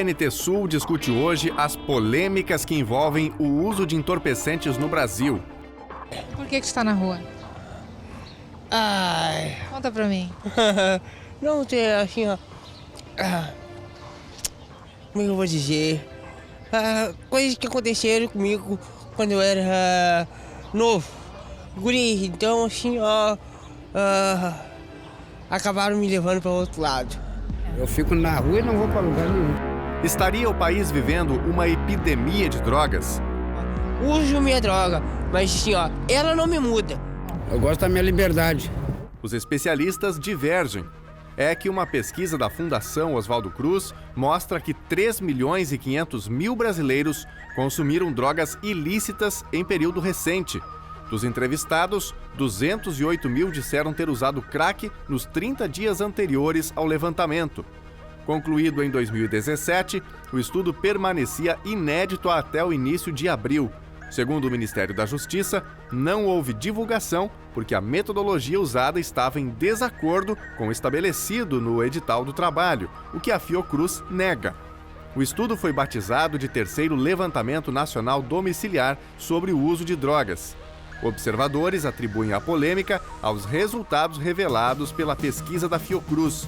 NT Sul discute hoje as polêmicas que envolvem o uso de entorpecentes no Brasil. Por que tu está na rua? Ai. Conta pra mim. Não tem assim, ó. Como é que eu vou dizer? Coisas que aconteceram comigo quando eu era novo. Guri, então assim, ó. Acabaram me levando para outro lado. Eu fico na rua e não vou para lugar nenhum. Estaria o país vivendo uma epidemia de drogas? Uso minha droga, mas assim, ó, ela não me muda. Eu gosto da minha liberdade. Os especialistas divergem. É que uma pesquisa da Fundação Oswaldo Cruz mostra que 3 milhões e 500 mil brasileiros consumiram drogas ilícitas em período recente. Dos entrevistados, 208 mil disseram ter usado crack nos 30 dias anteriores ao levantamento. Concluído em 2017, o estudo permanecia inédito até o início de abril. Segundo o Ministério da Justiça, não houve divulgação porque a metodologia usada estava em desacordo com o estabelecido no edital do trabalho, o que a Fiocruz nega. O estudo foi batizado de Terceiro Levantamento Nacional Domiciliar sobre o uso de drogas. Observadores atribuem a polêmica aos resultados revelados pela pesquisa da Fiocruz.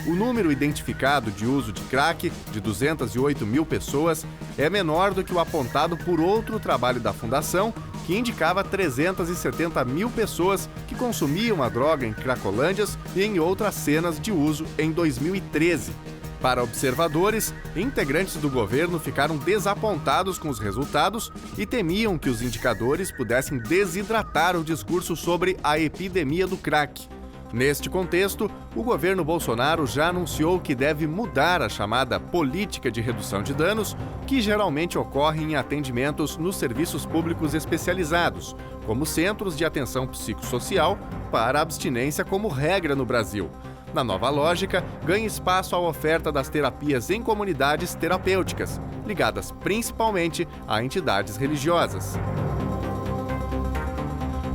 O número identificado de uso de crack, de 208 mil pessoas, é menor do que o apontado por outro trabalho da Fundação, que indicava 370 mil pessoas que consumiam a droga em cracolândias e em outras cenas de uso em 2013. Para observadores, integrantes do governo ficaram desapontados com os resultados e temiam que os indicadores pudessem desidratar o discurso sobre a epidemia do crack. Neste contexto, o governo Bolsonaro já anunciou que deve mudar a chamada política de redução de danos, que geralmente ocorre em atendimentos nos serviços públicos especializados, como centros de atenção psicossocial, para a abstinência como regra no Brasil. Na nova lógica, ganha espaço a oferta das terapias em comunidades terapêuticas, ligadas principalmente a entidades religiosas.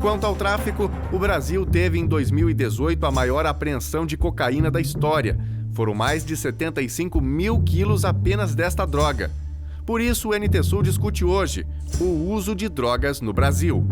Quanto ao tráfico, o Brasil teve em 2018 a maior apreensão de cocaína da história. Foram mais de 75 mil quilos apenas desta droga. Por isso, o NT Sul discute hoje o uso de drogas no Brasil.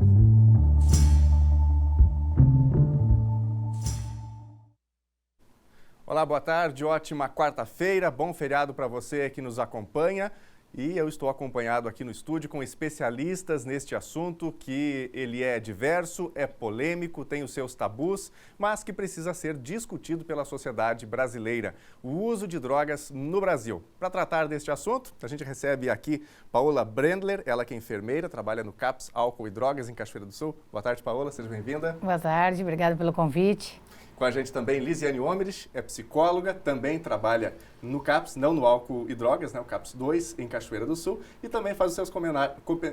Olá, boa tarde, ótima quarta-feira, bom feriado para você que nos acompanha. E eu estou acompanhado aqui no estúdio com especialistas neste assunto, que ele é diverso, é polêmico, tem os seus tabus, mas que precisa ser discutido pela sociedade brasileira. O uso de drogas no Brasil. Para tratar deste assunto, a gente recebe aqui Paola Brendler, ela que é enfermeira, trabalha no CAPS Álcool e Drogas em Cachoeira do Sul. Boa tarde, Paola, seja bem-vinda. Boa tarde, obrigada pelo convite. Com a gente também Lisiane Omerich, é psicóloga, também trabalha no CAPS, não no Álcool e Drogas, né, o CAPS 2, em Cachoeira do Sul, e também faz os seus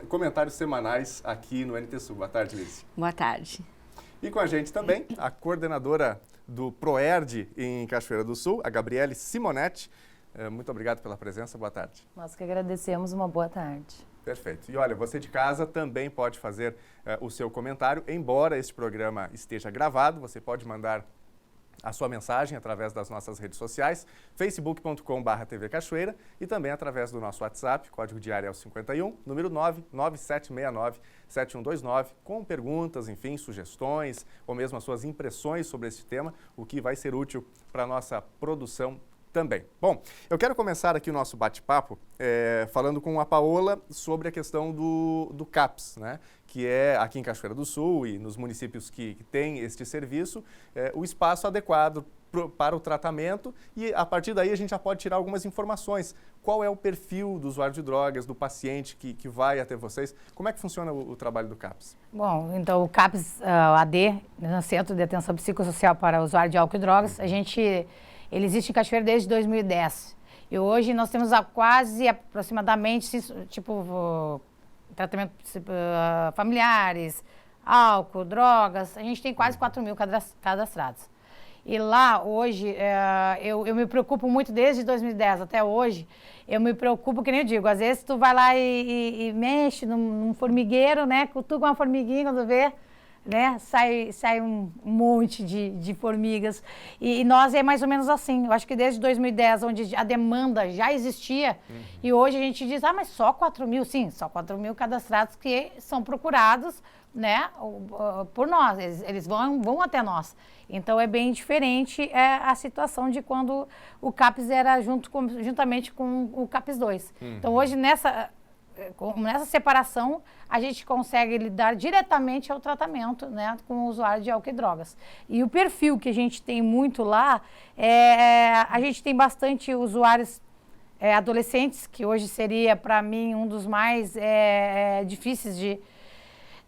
comentários semanais aqui no NT Sul. Boa tarde, Liz. Boa tarde. E com a gente também a coordenadora do PROERD em Cachoeira do Sul, a Gabriele Simonetti. Muito obrigado pela presença, boa tarde. Nós que agradecemos, uma boa tarde. Perfeito. E olha, você de casa também pode fazer o seu comentário, embora este programa esteja gravado, você pode mandar a sua mensagem através das nossas redes sociais, facebook.com/TV Cachoeira e também através do nosso WhatsApp, código de área é o 51, número 99769-7129, com perguntas, enfim, sugestões ou mesmo as suas impressões sobre este tema, o que vai ser útil para a nossa produção também. Bom, eu quero começar aqui o nosso bate-papo falando com a Paola sobre a questão do CAPS, né? Que é aqui em Cachoeira do Sul e nos municípios que têm este serviço, o espaço adequado para o tratamento e a partir daí a gente já pode tirar algumas informações. Qual é o perfil do usuário de drogas, do paciente que vai até vocês? Como é que funciona o trabalho do CAPS? Bom, então o CAPS AD, no Centro de Atenção Psicossocial para Usuário de Álcool e Drogas, ele existe em Cachoeira desde 2010. E hoje nós temos aproximadamente, tratamento familiares, álcool, drogas, a gente tem quase 4 mil cadastrados. E lá, hoje, eu me preocupo muito desde 2010 até hoje, eu me preocupo, que nem eu digo, às vezes tu vai lá e mexe num formigueiro, né, cutuca uma formiguinha quando vê, né? Sai um monte de formigas. E nós é mais ou menos assim. Eu acho que desde 2010, onde a demanda já existia, e hoje a gente diz, mas só 4 mil? Sim, só 4 mil cadastrados que são procurados, né, por nós. Eles vão até nós. Então é bem diferente a situação de quando o CAPES era juntamente com o CAPES 2. Então hoje nessa separação, a gente consegue lidar diretamente ao tratamento, né, com o usuário de álcool e drogas. E o perfil que a gente tem muito lá, a gente tem bastante usuários adolescentes, que hoje seria, para mim, um dos mais difíceis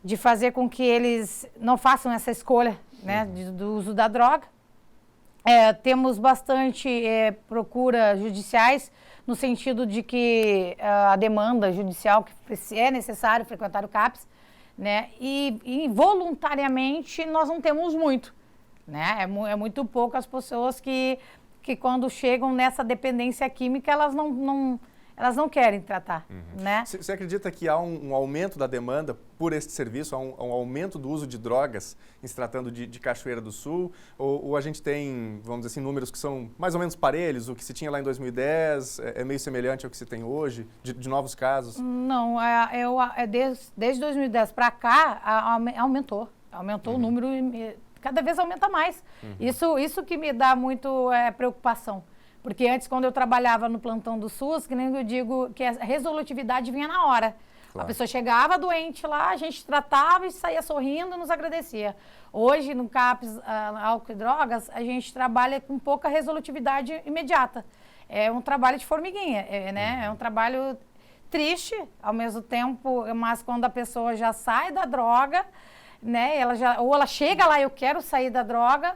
de fazer com que eles não façam essa escolha, né, do uso da droga. Temos bastante procura judiciais, no sentido de que a demanda judicial, que é necessário frequentar o CAPES, né? E voluntariamente nós não temos muito, né? É muito pouco as pessoas que quando chegam nessa dependência química, elas não querem tratar, né? Você acredita que há um aumento da demanda por este serviço, há um aumento do uso de drogas em se tratando de Cachoeira do Sul? Ou a gente tem, vamos dizer assim, números que são mais ou menos parelhos? O que se tinha lá em 2010 é meio semelhante ao que se tem hoje, de novos casos? Não, desde 2010 para cá, aumentou. Aumentou o número, cada vez aumenta mais. Isso que me dá muito preocupação. Porque antes, quando eu trabalhava no plantão do SUS, que nem eu digo, que a resolutividade vinha na hora. Claro. A pessoa chegava doente lá, a gente tratava e saía sorrindo e nos agradecia. Hoje, no CAPES, álcool e drogas, a gente trabalha com pouca resolutividade imediata. É um trabalho de formiguinha, né? É um trabalho triste, ao mesmo tempo, mas quando a pessoa já sai da droga, né? Ou ela chega lá, eu quero sair da droga,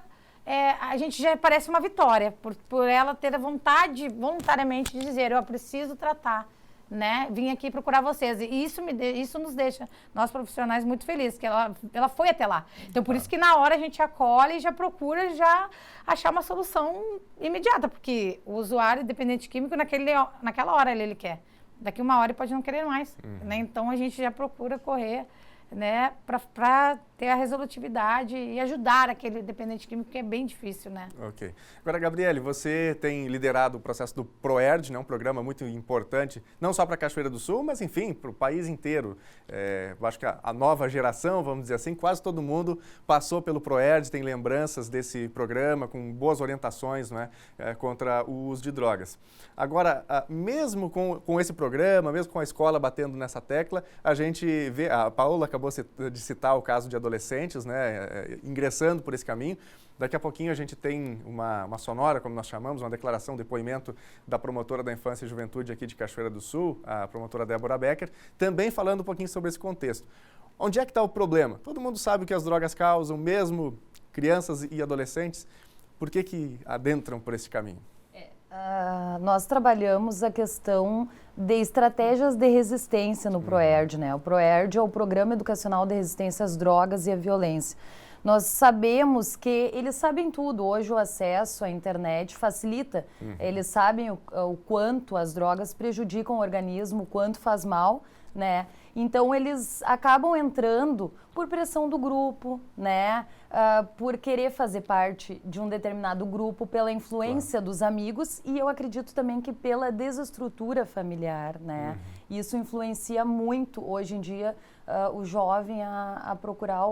a gente já parece uma vitória, por ela ter a vontade, voluntariamente, de dizer, eu preciso tratar, né? Vim aqui procurar vocês. E isso nos deixa, nós profissionais, muito felizes, que ela foi até lá. Então, por isso que na hora a gente acolhe e já procura já achar uma solução imediata, porque o usuário dependente químico, naquela hora ele quer. Daqui uma hora ele pode não querer mais, né? Então, a gente já procura correr, né, para ter a resolutividade e ajudar aquele dependente químico, que é bem difícil, né? Ok. Agora, Gabriele, você tem liderado o processo do ProERD, né, um programa muito importante, não só para Cachoeira do Sul, mas, enfim, para o país inteiro. Eu acho que a nova geração, vamos dizer assim, quase todo mundo passou pelo ProERD, tem lembranças desse programa, com boas orientações, né, contra o uso de drogas. Agora, mesmo com esse programa, mesmo com a escola batendo nessa tecla, a gente vê, a Paola acabou de citar o caso de adolescentes, né, ingressando por esse caminho. Daqui a pouquinho a gente tem uma sonora, como nós chamamos, uma declaração, um depoimento da promotora da Infância e Juventude aqui de Cachoeira do Sul, a promotora Débora Becker, também falando um pouquinho sobre esse contexto. Onde é que está o problema? Todo mundo sabe o que as drogas causam, mesmo crianças e adolescentes. Por que adentram por esse caminho? Nós trabalhamos a questão de estratégias de resistência no ProERD, né? O ProERD é o Programa Educacional de Resistência às Drogas e à Violência. Nós sabemos que eles sabem tudo. Hoje o acesso à internet facilita. Eles sabem o quanto as drogas prejudicam o organismo, o quanto faz mal, né? Então eles acabam entrando por pressão do grupo, né? Por querer fazer parte de um determinado grupo, pela influência dos amigos, e eu acredito também que pela desestrutura familiar, né? Isso influencia muito hoje em dia o jovem a procurar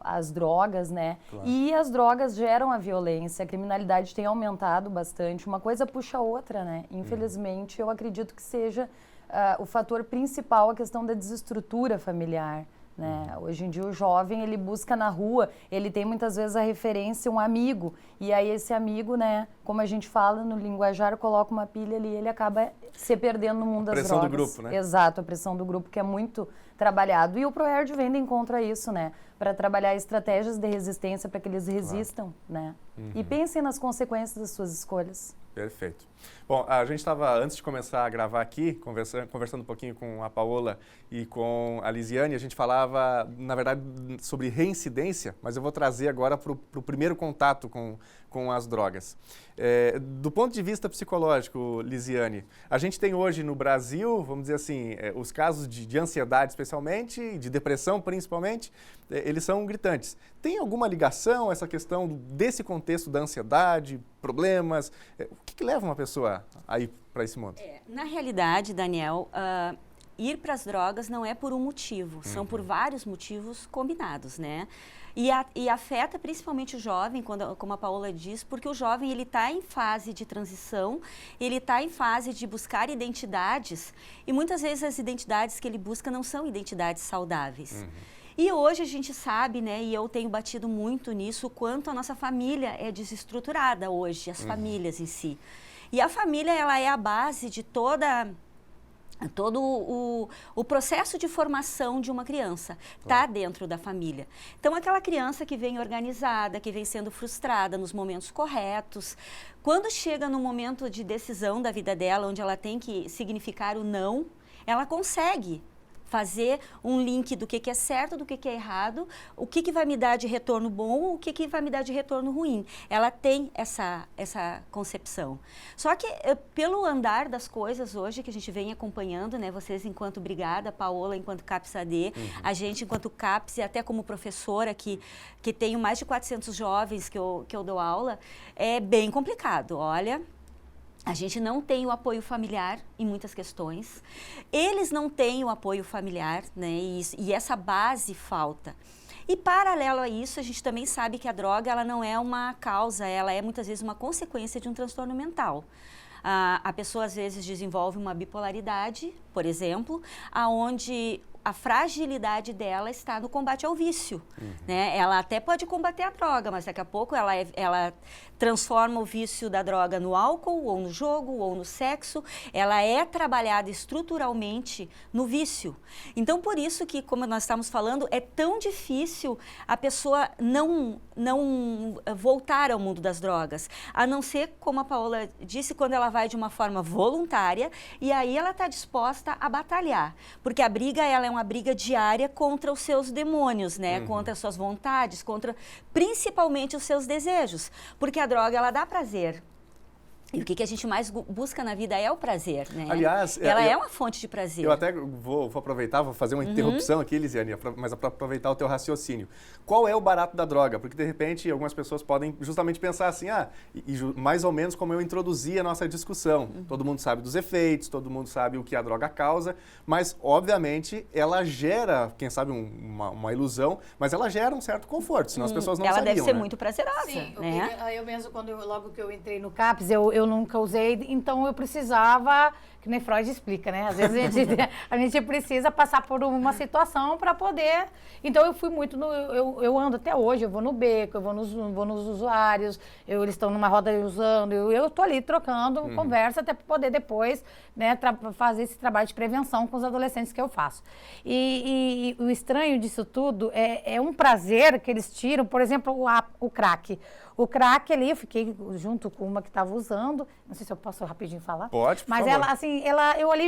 as drogas, né? Claro. E as drogas geram a violência, a criminalidade tem aumentado bastante, uma coisa puxa a outra, né? Infelizmente, eu acredito que seja o fator principal a questão da desestrutura familiar, né? Hoje em dia o jovem, ele busca na rua, ele tem muitas vezes a referência, um amigo, e aí esse amigo, né, como a gente fala no linguajar, coloca uma pilha ali, ele acaba se perdendo no mundo das drogas. A pressão do grupo, né? Exato, a pressão do grupo, que é muito trabalhado. E o ProERD vem de encontro a isso, né? Para trabalhar estratégias de resistência para que eles resistam, né? E pensem nas consequências das suas escolhas. Perfeito. Bom, a gente estava, antes de começar a gravar aqui, conversando um pouquinho com a Paola e com a Lisiane, a gente falava, na verdade, sobre reincidência, mas eu vou trazer agora para o primeiro contato com as drogas. Do ponto de vista psicológico, Lisiane, a gente tem hoje no Brasil, vamos dizer assim, os casos de ansiedade especialmente, de depressão principalmente, eles são gritantes. Tem alguma ligação essa questão desse contexto da ansiedade, problemas? O que leva uma pessoa a ir para esse mundo? Na realidade, Daniel, ir para as drogas não é por um motivo, são por vários motivos combinados, né? E afeta principalmente o jovem, como a Paola diz, porque o jovem ele está em fase de transição, ele está em fase de buscar identidades e muitas vezes as identidades que ele busca não são identidades saudáveis. E hoje a gente sabe, né, e eu tenho batido muito nisso, o quanto a nossa família é desestruturada hoje, as famílias em si. E a família, ela é a base de todo o processo de formação de uma criança, está dentro da família. Então, aquela criança que vem organizada, que vem sendo frustrada nos momentos corretos, quando chega no momento de decisão da vida dela, onde ela tem que significar o não, ela consegue fazer um link do que é certo, do que é errado, o que vai me dar de retorno bom, o que vai me dar de retorno ruim. Ela tem essa concepção. Só que pelo andar das coisas hoje, que a gente vem acompanhando, né, vocês enquanto brigada, Paola enquanto CAPS-AD, a gente enquanto CAPS e até como professora que tenho mais de 400 jovens que eu dou aula, é bem complicado, olha. A gente não tem o apoio familiar em muitas questões. Eles não têm o apoio familiar, né? E essa base falta. E paralelo a isso, a gente também sabe que a droga ela não é uma causa, ela é muitas vezes uma consequência de um transtorno mental. A pessoa às vezes desenvolve uma bipolaridade, por exemplo, aonde a fragilidade dela está no combate ao vício, né? Ela até pode combater a droga, mas daqui a pouco ela transforma o vício da droga no álcool, ou no jogo, ou no sexo. Ela é trabalhada estruturalmente no vício. Então, por isso que, como nós estamos falando, é tão difícil a pessoa não voltar ao mundo das drogas, a não ser, como a Paola disse, quando ela vai de uma forma voluntária, e aí ela está disposta a batalhar, porque a briga ela é uma briga diária contra os seus demônios, né? Contra as suas vontades, contra principalmente os seus desejos, porque a droga ela dá prazer. E o que a gente mais busca na vida é o prazer, né? Aliás, ela é uma fonte de prazer. Eu até vou aproveitar, vou fazer uma interrupção aqui, Lisiane, mas para aproveitar o teu raciocínio. Qual é o barato da droga? Porque, de repente, algumas pessoas podem justamente pensar assim, mais ou menos como eu introduzi a nossa discussão. Todo mundo sabe dos efeitos, todo mundo sabe o que a droga causa, mas, obviamente, ela gera, quem sabe, uma ilusão, mas ela gera um certo conforto, senão as pessoas não sabiam, deve ser né? muito prazerosa, Sim, né? Eu mesmo, logo que eu entrei no CAPS, eu nunca usei, então eu precisava, que nem Freud explica, né? Às vezes a gente precisa passar por uma situação para poder... Então eu fui muito, eu ando até hoje, eu vou no beco, eu vou nos usuários, eles estão numa roda usando, eu tô ali trocando conversa até para poder depois, né, fazer esse trabalho de prevenção com os adolescentes que eu faço. E o estranho disso tudo é um prazer que eles tiram, por exemplo, o crack. O crack ali, eu fiquei junto com uma que estava usando, não sei se eu posso rapidinho falar. Pode, por Mas favor. ela, assim,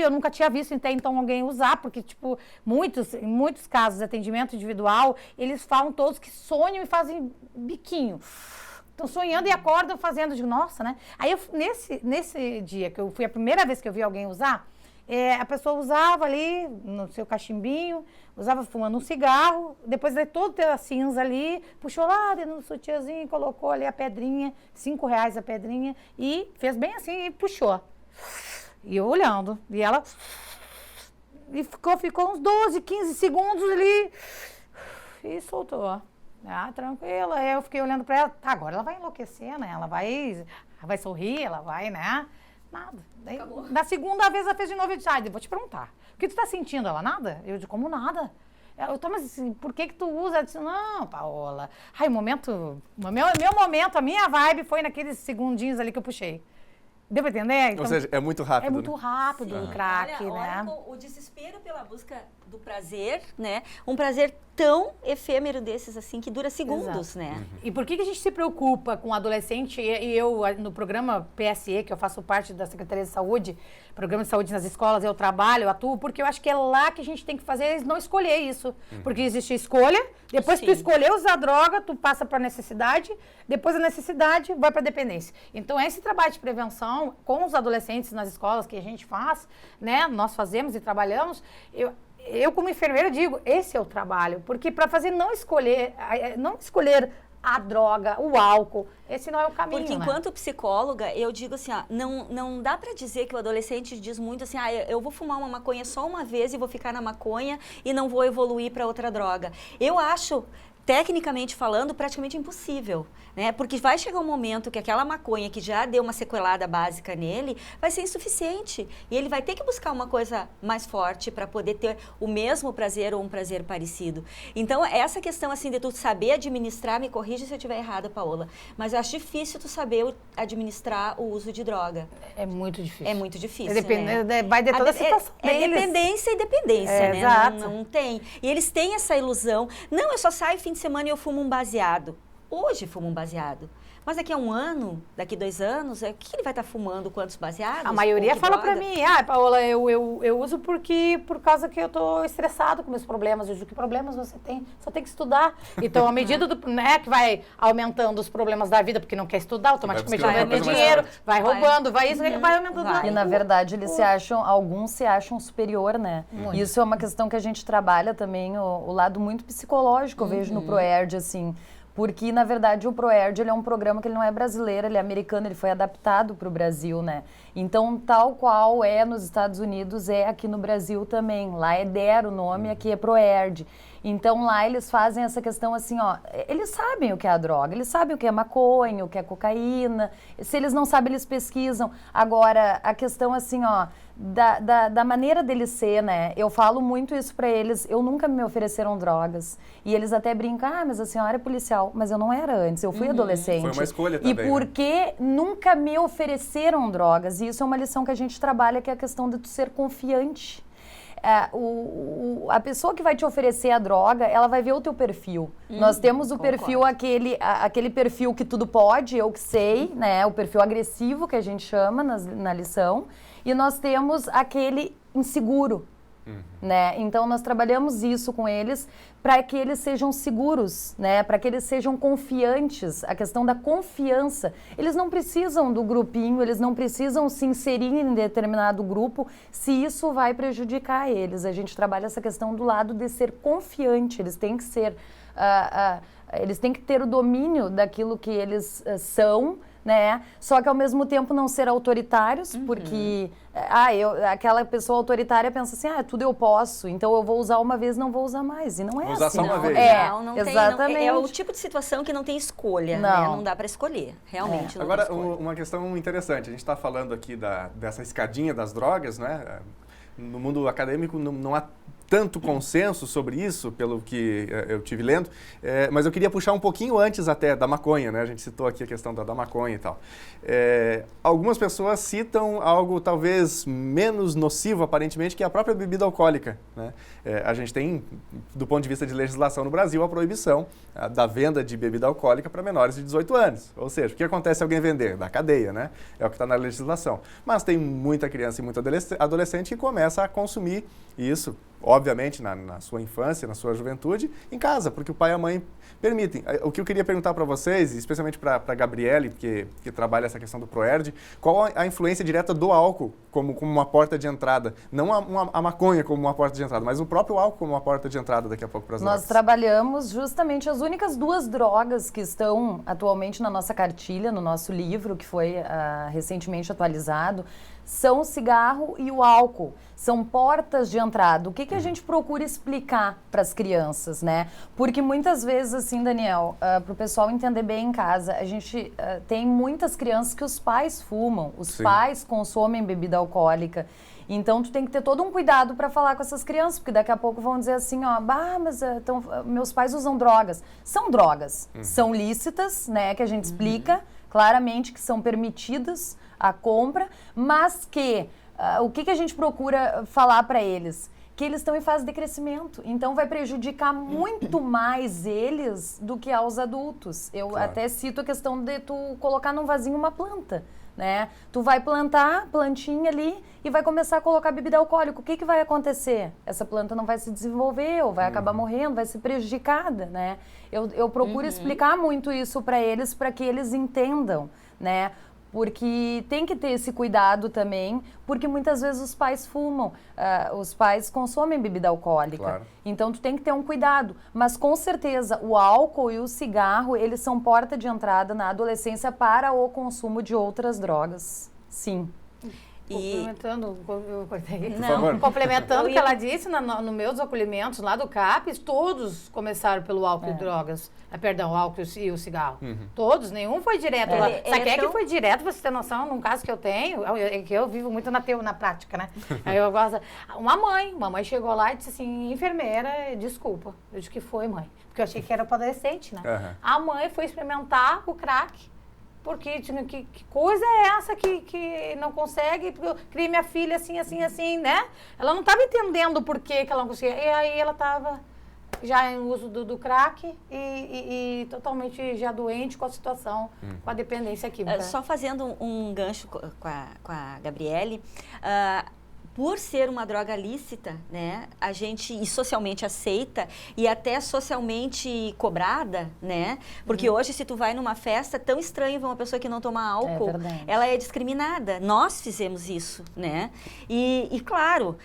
eu nunca tinha visto até então alguém usar, porque, tipo, em muitos casos de atendimento individual, eles falam todos que sonham e fazem biquinho. Estão sonhando e acordam fazendo, digo, nossa, né? Aí, nesse dia que eu fui a primeira vez que eu vi alguém usar, a pessoa usava ali no seu cachimbinho, usava fumando um cigarro, depois de todo a cinza ali, puxou lá no sutiãzinho, colocou ali a pedrinha, R$5 a pedrinha, e fez bem assim e puxou. E eu olhando, e ela... E ficou uns 12, 15 segundos ali, e soltou. Tranquila. Aí eu fiquei olhando pra ela, agora ela vai enlouquecer, né? Ela vai sorrir, ela vai, né? Nada. Daí, na segunda vez ela fez de novo, eu disse, eu vou te perguntar, o que tu tá sentindo? Ela, nada? Eu disse, como nada? Mas assim, por que tu usa? Ela disse, não, Paola, meu momento, a minha vibe foi naqueles segundinhos ali que eu puxei. Deu pra entender? Então, ou seja, é muito rápido. É muito rápido o crack, olha né? O desespero pela busca do prazer, né? Um prazer tão efêmero desses, assim, que dura segundos, né? E por que a gente se preocupa com o adolescente? E eu, no programa PSE, que eu faço parte da Secretaria de Saúde, Programa de Saúde nas Escolas, eu trabalho, eu atuo, porque eu acho que é lá que a gente tem que fazer, eles não escolher isso. Porque existe escolha, depois que tu escolher usar droga, tu passa para necessidade, depois a necessidade vai para dependência. Então, esse trabalho de prevenção com os adolescentes nas escolas que a gente faz, né, nós fazemos e trabalhamos, eu como enfermeira digo, esse é o trabalho, porque para fazer não escolher a droga, o álcool, esse não é o caminho, Porque enquanto psicóloga, eu digo assim, ó, não dá para dizer que o adolescente diz muito assim, eu vou fumar uma maconha só uma vez e vou ficar na maconha e não vou evoluir para outra droga. Eu acho, tecnicamente falando, praticamente impossível, né? Porque vai chegar um momento que aquela maconha que já deu uma sequelada básica nele vai ser insuficiente e ele vai ter que buscar uma coisa mais forte para poder ter o mesmo prazer ou um prazer parecido. Então, essa questão assim de tu saber administrar, me corrija se eu estiver errada, Paola, mas eu acho difícil tu saber administrar o uso de droga. É muito difícil. É muito difícil, né? Vai de toda a situação deles. Dependência e dependência, né? Exato. Não tem. E eles têm essa ilusão. Não, eu só saio fim de semana e eu fumo um baseado. Hoje fumo um baseado. Mas daqui a um ano, daqui 2 anos, o que ele vai estar fumando? Quantos baseados? A maioria fala pra mim, Paola, eu uso por causa que eu tô estressado com meus problemas. Eu digo, que problemas você tem? Só tem que estudar. Então, à medida que vai aumentando os problemas da vida, porque não quer estudar, automaticamente vai ter dinheiro, vai roubando, vai aumentando. E, na verdade, alguns se acham superior, né? Isso é uma questão que a gente trabalha também, o lado muito psicológico, eu vejo no ProERD, assim. Porque, na verdade, o ProERD, ele é um programa que ele não é brasileiro, ele é americano, ele foi adaptado para o Brasil, né? Então, tal qual é nos Estados Unidos, é aqui no Brasil também. Lá é DER o nome, aqui é ProERD. Então, lá eles fazem essa questão assim, ó, eles sabem o que é a droga, eles sabem o que é maconha, o que é cocaína. Se eles não sabem, eles pesquisam. Agora, a questão assim, ó, da maneira deles ser, né? Eu falo muito isso pra eles, eu nunca me ofereceram drogas. E eles até brincam, mas a senhora é policial. Mas eu não era antes, eu fui adolescente. Foi uma escolha também, E porque nunca me ofereceram drogas. E isso é uma lição que a gente trabalha, que é a questão de tu ser confiante. A pessoa que vai te oferecer a droga, ela vai ver o teu perfil. Nós temos o perfil, aquele perfil que tudo pode, eu que sei, né? O perfil agressivo, que a gente chama na lição. E nós temos aquele inseguro, né? Então, nós trabalhamos isso com eles para que eles sejam seguros, né? Para que eles sejam confiantes. A questão da confiança. Eles não precisam do grupinho, eles não precisam se inserir em determinado grupo se isso vai prejudicar eles. A gente trabalha essa questão do lado de ser confiante. Eles têm que ser... eles têm que ter o domínio daquilo que eles são, né? Só que ao mesmo tempo não ser autoritários, porque aquela pessoa autoritária pensa assim, tudo eu posso, então eu vou usar uma vez, não vou usar mais. E não é vou assim. usar só uma vez. Não exatamente. Tem, é o tipo de situação que não tem escolha, né? Não dá para escolher, realmente. Agora, uma questão interessante, a gente está falando aqui dessa escadinha das drogas, né? No mundo acadêmico não há tanto consenso sobre isso, pelo que eu tive lendo, mas eu queria puxar um pouquinho antes até da maconha, né? A gente citou aqui a questão da maconha e tal. Algumas pessoas citam algo talvez menos nocivo, aparentemente, que é a própria bebida alcoólica, né? A gente tem, do ponto de vista de legislação no Brasil, a proibição da venda de bebida alcoólica para menores de 18 anos. Ou seja, o que acontece se alguém vender? Da cadeia, né? É o que está na legislação. Mas tem muita criança e muito adolescente que começa a consumir isso, obviamente, na sua infância, na sua juventude, em casa, porque o pai e a mãe permitem. O que eu queria perguntar para vocês, especialmente para a Gabriele, que trabalha essa questão do ProERD, qual a influência direta do álcool como uma porta de entrada? Não a maconha como uma porta de entrada, mas o próprio álcool como uma porta de entrada daqui a pouco para as drogas. Nós trabalhamos justamente as únicas 2 drogas que estão atualmente na nossa cartilha, no nosso livro, que foi recentemente atualizado, são o cigarro e o álcool. São portas de entrada. O que a gente procura explicar para as crianças, né? Porque muitas vezes, assim, Daniel, para o pessoal entender bem em casa, a gente tem muitas crianças que os pais fumam, os pais consomem bebida alcoólica. Então, tu tem que ter todo um cuidado para falar com essas crianças, porque daqui a pouco vão dizer assim, mas meus pais usam drogas. São drogas, são lícitas, né, que a gente explica claramente que são permitidas a compra, mas que o que a gente procura falar para eles? que eles estão em fase de crescimento. Então vai prejudicar muito mais eles do que aos adultos. Eu até cito a questão de tu colocar num vasinho uma planta, né? Tu vai plantar plantinha ali e vai começar a colocar bebida alcoólica. O que vai acontecer? Essa planta não vai se desenvolver ou vai acabar morrendo, vai ser prejudicada, né? Eu procuro explicar muito isso para que eles entendam, né? Porque tem que ter esse cuidado também, porque muitas vezes os pais fumam, os pais consomem bebida alcoólica. Claro. Então, tu tem que ter um cuidado. Mas, com certeza, o álcool e o cigarro, eles são porta de entrada na adolescência para o consumo de outras drogas. Sim. Complementando, eu cortei. Por favor. Complementando o que ela disse, no meus acolhimentos lá do CAPES, todos começaram pelo álcool e drogas. Perdão, o álcool e o cigarro. Todos, nenhum foi direto lá. Sabe quem é que foi direto, pra você ter noção, num caso que eu tenho, que eu vivo muito na prática, né? Aí eu gosto. Uma mãe chegou lá e disse assim, enfermeira, desculpa. Eu disse que foi, mãe. Porque eu achei que era para adolescente, né? A mãe foi experimentar o crack. Porque que coisa é essa que não consegue? Porque eu criei minha filha assim, né? Ela não estava entendendo por que ela não conseguia. E aí ela estava já em uso do crack e totalmente já doente com a situação, com a dependência química. Só fazendo um gancho com a Gabriele, por ser uma droga lícita, né, a gente e socialmente aceita e até socialmente cobrada, né? Porque hoje se tu vai numa festa, tão estranho ver uma pessoa que não toma álcool, ela é discriminada. Nós fizemos isso, né? E claro,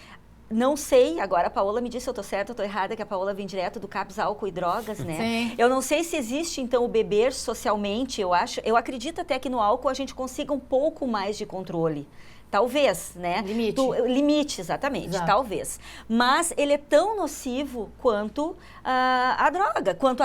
não sei, agora a Paola me disse se eu tô certa ou tô errada, que a Paola vem direto do CAPES Álcool e Drogas, né? Sim. Eu não sei se existe, então, o beber socialmente, eu acredito até que no álcool a gente consiga um pouco mais de controle. Talvez, né? Limite, exatamente, Exato. talvez. Mas ele é tão nocivo quanto a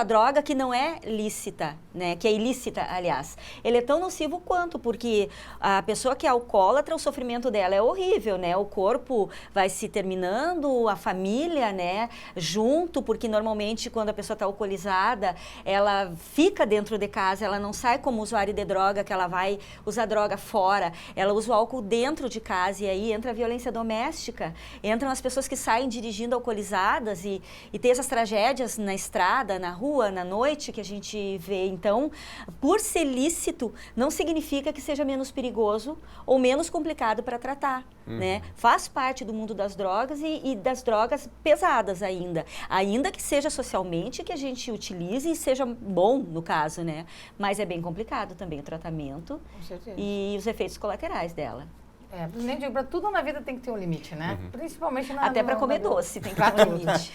droga que não é lícita, né? Que é ilícita, aliás. Ele é tão nocivo quanto, porque a pessoa que é alcoólatra, o sofrimento dela é horrível, né? O corpo vai se terminando, a família, né? Junto, porque normalmente quando a pessoa está alcoolizada, ela fica dentro de casa, ela não sai como usuária de droga, que ela vai usar droga fora, ela usa o álcool dentro de casa, e aí entra a violência doméstica, entram as pessoas que saem dirigindo alcoolizadas e tem essas tragédias na estrada, na rua, na noite que a gente vê. Então, por ser lícito, não significa que seja menos perigoso ou menos complicado para tratar, né? Faz parte do mundo das drogas e das drogas pesadas ainda que seja socialmente que a gente utilize e seja bom no caso, né? Mas é bem complicado também o tratamento e os efeitos colaterais dela. Nem digo, para tudo na vida tem que ter um limite, né? Principalmente até para comer doce tem que ter um limite.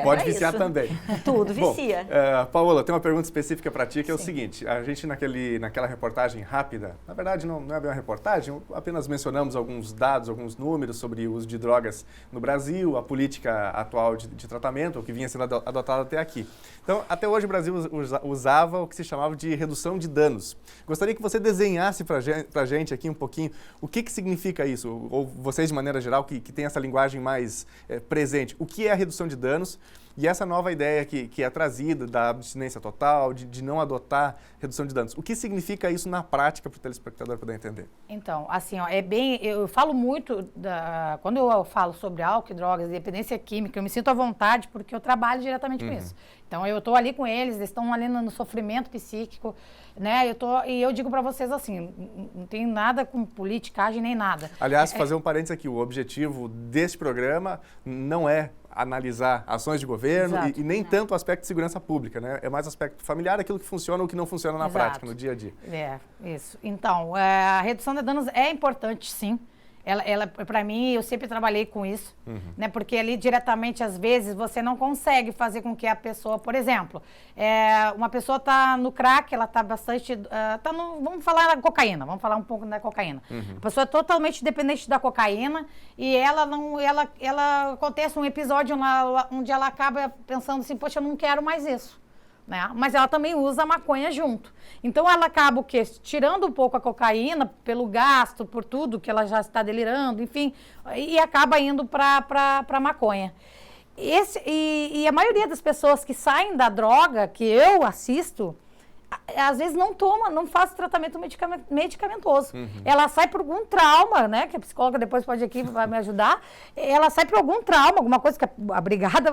Pode viciar também. Tudo vicia. Bom, Paola, tem uma pergunta específica para ti, que é o seguinte. A gente naquela reportagem rápida, na verdade não é bem uma reportagem, apenas mencionamos alguns dados, alguns números sobre o uso de drogas no Brasil, a política atual de tratamento, o que vinha sendo adotado até aqui. Então, até hoje o Brasil usava o que se chamava de redução de danos. Gostaria que você desenhasse para a gente aqui um pouquinho o que significa isso, ou vocês de maneira geral que tem essa linguagem mais presente. O que é a redução de danos e essa nova ideia que é trazida da abstinência total, de não adotar redução de danos. O que significa isso na prática para o telespectador poder entender? Então, assim, eu falo muito, quando eu falo sobre álcool e drogas, dependência química, eu me sinto à vontade porque eu trabalho diretamente com isso. Então, eu estou ali com eles estão ali no sofrimento psíquico, né? E eu digo para vocês assim, não tem nada com politicagem nem nada. Aliás, fazer um parênteses aqui, o objetivo deste programa não é analisar ações de governo e nem tanto o aspecto de segurança pública, né? É mais aspecto familiar, aquilo que funciona ou que não funciona na prática, no dia a dia. Isso. Então, a redução de danos é importante, sim. Ela para mim, eu sempre trabalhei com isso, né? Porque ali diretamente, às vezes, você não consegue fazer com que a pessoa, por exemplo, uma pessoa está no crack, ela está bastante, vamos falar da cocaína, vamos falar um pouco da cocaína. A pessoa é totalmente dependente da cocaína e ela acontece um episódio onde ela acaba pensando assim, poxa, eu não quero mais isso. Né? Mas ela também usa a maconha junto. Então, ela acaba tirando um pouco a cocaína pelo gasto, por tudo que ela já está delirando, enfim, e acaba indo para a maconha. E a maioria das pessoas que saem da droga, que eu assisto, às vezes não toma, não faz tratamento medicamentoso. Ela sai por algum trauma, né? Que a psicóloga depois pode aqui vai me ajudar. Ela sai por algum trauma, alguma coisa que a brigada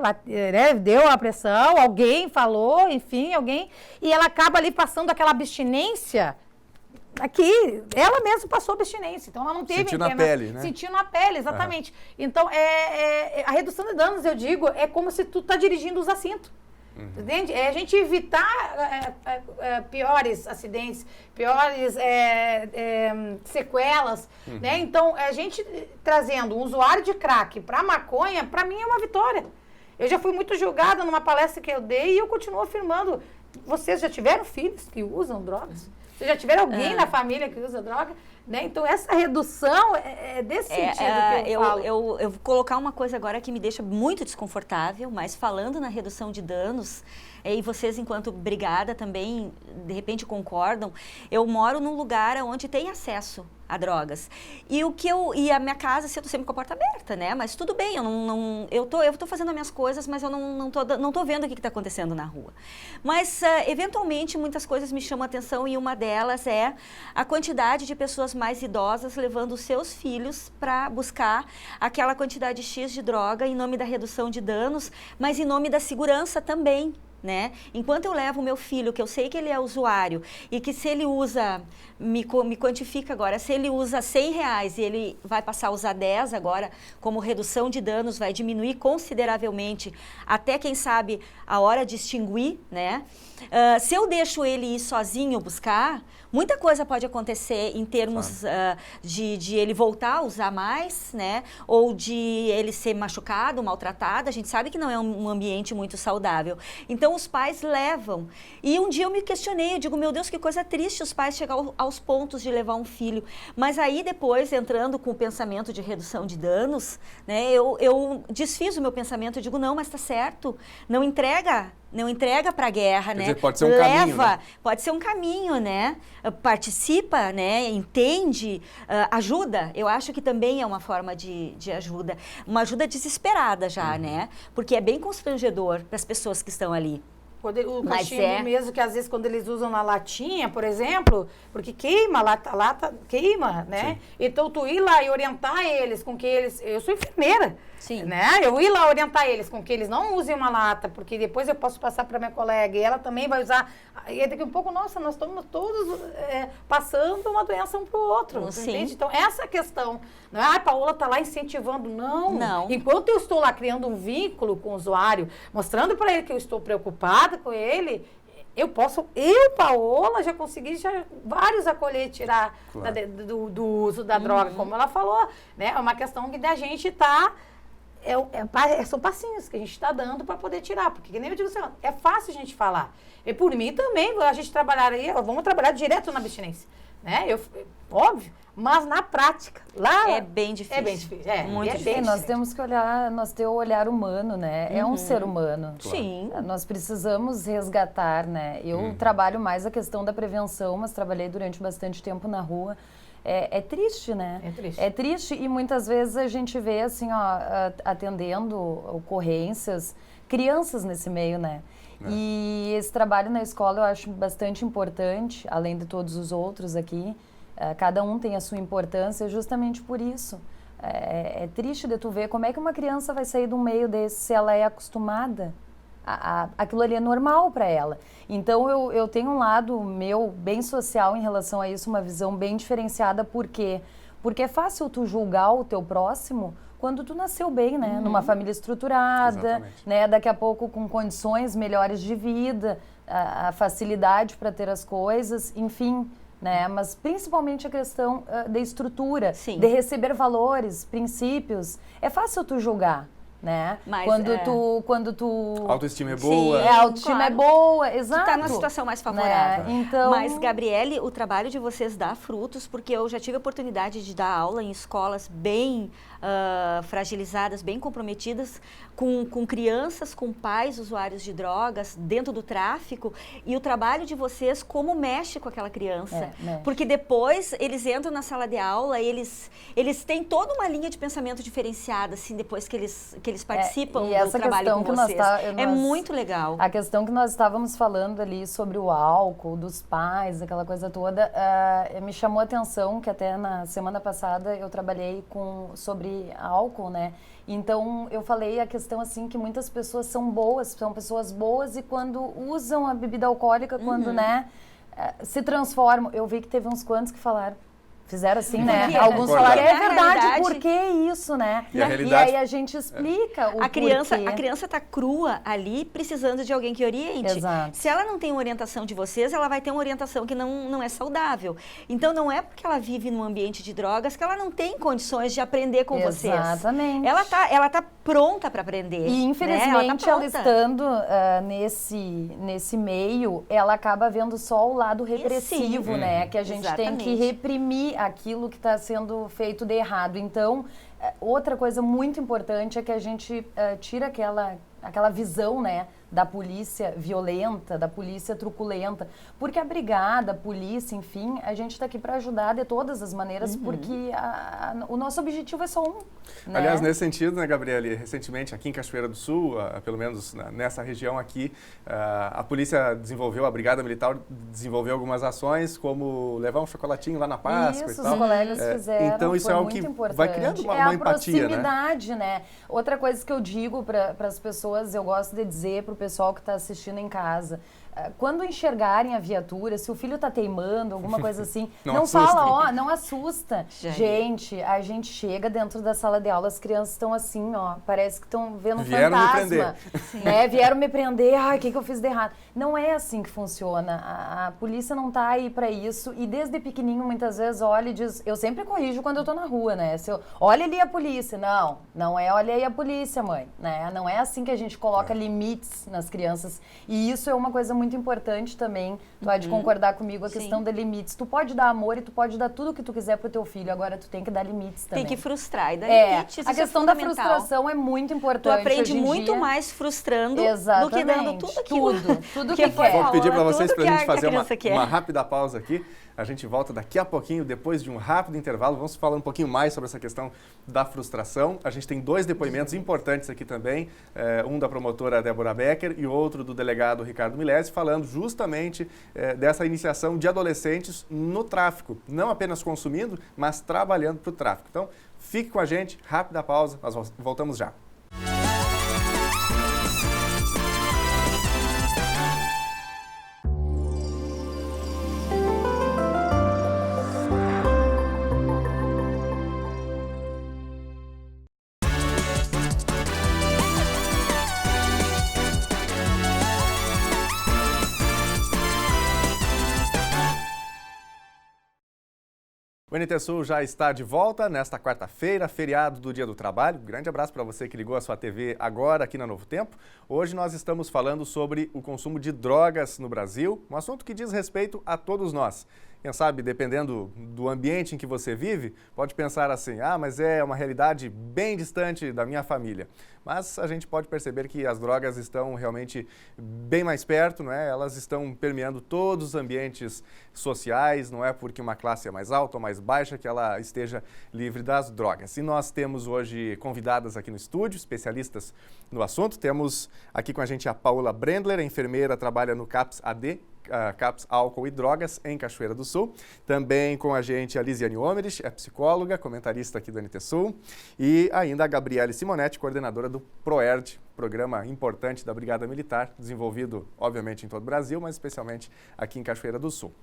deu a pressão, alguém falou, enfim, e ela acaba ali passando aquela abstinência. Aqui, ela mesma passou abstinência, então ela não teve... Sentiu na pele, né? Sentiu na pele, exatamente. Então, a redução de danos, eu digo, é como se tu tá dirigindo os assintos. Entende? É a gente evitar piores acidentes, piores sequelas, né? Então, a gente trazendo um usuário de crack para maconha, para mim é uma vitória. Eu já fui muito julgada numa palestra que eu dei e eu continuo afirmando, vocês já tiveram filhos que usam drogas? Vocês já tiveram alguém na família que usa droga? Né? Então, essa redução é desse sentido que eu falo. Eu vou colocar uma coisa agora que me deixa muito desconfortável, mas falando na redução de danos, e vocês, enquanto brigada, também, de repente, concordam, eu moro num lugar onde tem acesso a drogas. E a minha casa, assim, eu tô sempre com a porta aberta, né? Mas tudo bem, eu tô fazendo as minhas coisas, mas eu não tô vendo o que tá acontecendo na rua. Mas, eventualmente, muitas coisas me chamam a atenção e uma delas é a quantidade de pessoas mais idosas levando os seus filhos para buscar aquela quantidade X de droga em nome da redução de danos, mas em nome da segurança também. Né? Enquanto eu levo o meu filho, que eu sei que ele é usuário, e que se ele usa, me quantifica agora, se ele usa R$100 e ele vai passar a usar 10 agora, como redução de danos, vai diminuir consideravelmente, até quem sabe a hora de extinguir, né? Se eu deixo ele ir sozinho buscar, muita coisa pode acontecer em termos de ele voltar a usar mais, né? Ou de ele ser machucado, maltratado. A gente sabe que não é um ambiente muito saudável. Então, os pais levam. E um dia eu me questionei, eu digo, meu Deus, que coisa triste os pais chegarem aos pontos de levar um filho. Mas aí, depois, entrando com o pensamento de redução de danos, né? Eu desfiz o meu pensamento, eu digo, não, mas tá certo. Não entrega para a guerra, né? Quer dizer, pode ser um caminho, né? Pode ser um caminho, né? Participa, né? Entende, ajuda. Eu acho que também é uma forma de ajuda. Uma ajuda desesperada já, né? Porque é bem constrangedor para as pessoas que estão ali. O cachimbo mesmo, que às vezes quando eles usam na latinha, por exemplo, porque queima, a lata queima, né? Sim. Então, tu ir lá e orientar eles com que eles... Eu sou enfermeira, sim, né? Eu ir lá orientar eles com que eles não usem uma lata, porque depois eu posso passar para minha colega e ela também vai usar. E daqui a um pouco, nossa, nós estamos todos passando uma doença um para o outro, entende? Então, essa questão, não é, a Paola está lá incentivando, não. Enquanto eu estou lá criando um vínculo com o usuário, mostrando para ele que eu estou preocupada com ele, Paola, já consegui vários acolher, tirar do uso da droga, como ela falou, né? É uma questão que da gente tá, são passinhos que a gente está dando para poder tirar, porque que nem eu digo assim, é fácil a gente falar. E por mim também, a gente trabalharia, vamos trabalhar direto na abstinência, né? Óbvio, mas na prática, lá... É bem difícil. É bem difícil, muito difícil. Nós temos que olhar, nós ter o olhar humano, né? É um ser humano. Sim. Nós precisamos resgatar, né? Eu trabalho mais a questão da prevenção, mas trabalhei durante bastante tempo na rua. É triste, né? É triste. É triste e muitas vezes a gente vê, assim, atendendo ocorrências, crianças nesse meio, né? E esse trabalho na escola eu acho bastante importante, além de todos os outros aqui. Cada um tem a sua importância justamente por isso. É triste de tu ver como é que uma criança vai sair de um meio desse se ela é acostumada. Aquilo ali é normal para ela. Então, eu tenho um lado meu bem social em relação a isso, uma visão bem diferenciada. Por quê? Porque é fácil tu julgar o teu próximo quando tu nasceu bem, né? Numa família estruturada, né? Daqui a pouco com condições melhores de vida, a facilidade para ter as coisas, enfim... Né? Mas principalmente a questão da estrutura, sim, de receber valores, princípios. É fácil tu julgar, né? Mas, quando tu... A autoestima é boa. Sim, a autoestima é boa, exato. Tu tá numa situação mais favorável. Né? Então... Mas, Gabriele, o trabalho de vocês dá frutos, porque eu já tive a oportunidade de dar aula em escolas bem fragilizadas, bem comprometidas, com crianças, com pais usuários de drogas, dentro do tráfico, e o trabalho de vocês, como mexe com aquela criança. Porque depois eles entram na sala de aula e eles têm toda uma linha de pensamento diferenciada, assim, depois que eles eles participam E do essa trabalho questão com que nós vocês. É nós- muito legal. A questão que nós estávamos falando ali sobre o álcool, dos pais, aquela coisa toda, me chamou a atenção que até na semana passada eu trabalhei sobre álcool, né? Então eu falei a questão assim que muitas pessoas são pessoas boas e quando usam a bebida alcoólica, quando, né, se transformam. Eu vi que teve uns quantos que fizeram assim, né? Porque, Alguns Concordo. falaram, é na verdade, realidade- por que isso, né? E a realidade- aí a gente explica o A criança porquê. está crua ali, precisando de alguém que oriente. Exato. Se ela não tem uma orientação de vocês, ela vai ter uma orientação que não é saudável. Então, não é porque ela vive num ambiente de drogas que ela não tem condições de aprender com vocês. Exatamente. Ela tá pronta para aprender. E né? infelizmente Ela ela tá pronta. estando nesse meio, ela acaba vendo só o lado repressivo, Sim. né? Que a gente tem que Exatamente. reprimir aquilo que está sendo feito de errado. Então, outra coisa muito importante é que a gente tira aquela visão, né, da polícia violenta, da polícia truculenta, porque a brigada, a polícia, enfim, a gente está aqui para ajudar de todas as maneiras, porque o nosso objetivo é só um, né? Aliás, nesse sentido, né, Gabriele, recentemente aqui em Cachoeira do Sul, pelo menos nessa região aqui, a polícia desenvolveu, a Brigada Militar desenvolveu algumas ações, como levar um chocolatinho lá na Páscoa Isso, e tal. os colegas fizeram, Então isso foi é algo muito que importante. vai criando uma a empatia, né? proximidade, né? Outra coisa que eu digo para as pessoas, eu gosto de dizer para o pessoal que está assistindo em casa, quando enxergarem a viatura, se o filho está teimando, alguma coisa assim, não assusta. fala, não assusta. Já é. Gente, a gente chega dentro da sala de aula, as crianças estão assim, parece que estão vendo Vieram me fantasma. Né? Vieram me prender, o que eu fiz de errado? Não é assim que funciona. A polícia não está aí para isso e desde pequenininho muitas vezes olha e diz, eu sempre corrijo quando eu tô na rua, né? Se eu, olha ali a polícia. Não é olha aí a polícia, mãe, né? Não é assim que a gente coloca limites nas crianças e isso é uma coisa muito importante também. Tu há de concordar comigo a Sim. questão de limites. Tu pode dar amor e tu pode dar tudo o que tu quiser pro teu filho, agora tu tem que dar limites também. Tem que frustrar e dar limites. A isso questão é da fundamental. frustração é muito Tu importante. aprende hoje em muito dia. mais frustrando do Exatamente. que dando tudo aquilo. Tudo que que foi quer. Vou pedir para Tudo vocês para que a a gente fazer criança quer. uma rápida pausa aqui. A gente volta daqui a pouquinho, depois de um rápido intervalo. Vamos falar um pouquinho mais sobre essa questão da frustração. A gente tem 2 depoimentos importantes aqui também. Um da promotora Débora Becker e outro do delegado Ricardo Milesi, falando justamente dessa iniciação de adolescentes no tráfico. Não apenas consumindo, mas trabalhando para o tráfico. Então, fique com a gente, rápida pausa, nós voltamos já. O NT Sul já está de volta nesta quarta-feira, feriado do Dia do Trabalho. Grande abraço para você que ligou a sua TV agora aqui na Novo Tempo. Hoje nós estamos falando sobre o consumo de drogas no Brasil, um assunto que diz respeito a todos nós. Quem sabe, dependendo do ambiente em que você vive, pode pensar assim, mas é uma realidade bem distante da minha família. Mas a gente pode perceber que as drogas estão realmente bem mais perto, não é? Elas estão permeando todos os ambientes sociais, não é porque uma classe é mais alta ou mais baixa que ela esteja livre das drogas. E nós temos hoje convidadas aqui no estúdio, especialistas no assunto. Temos aqui com a gente a Paula Brendler, enfermeira, trabalha no CAPS AD, CAPS Álcool e Drogas, em Cachoeira do Sul. Também com a gente a Lisiane Omerich, é psicóloga, comentarista aqui do NT Sul. E ainda a Gabriele Simonetti, coordenadora do PROERD, programa importante da Brigada Militar, desenvolvido, obviamente, em todo o Brasil, mas especialmente aqui em Cachoeira do Sul.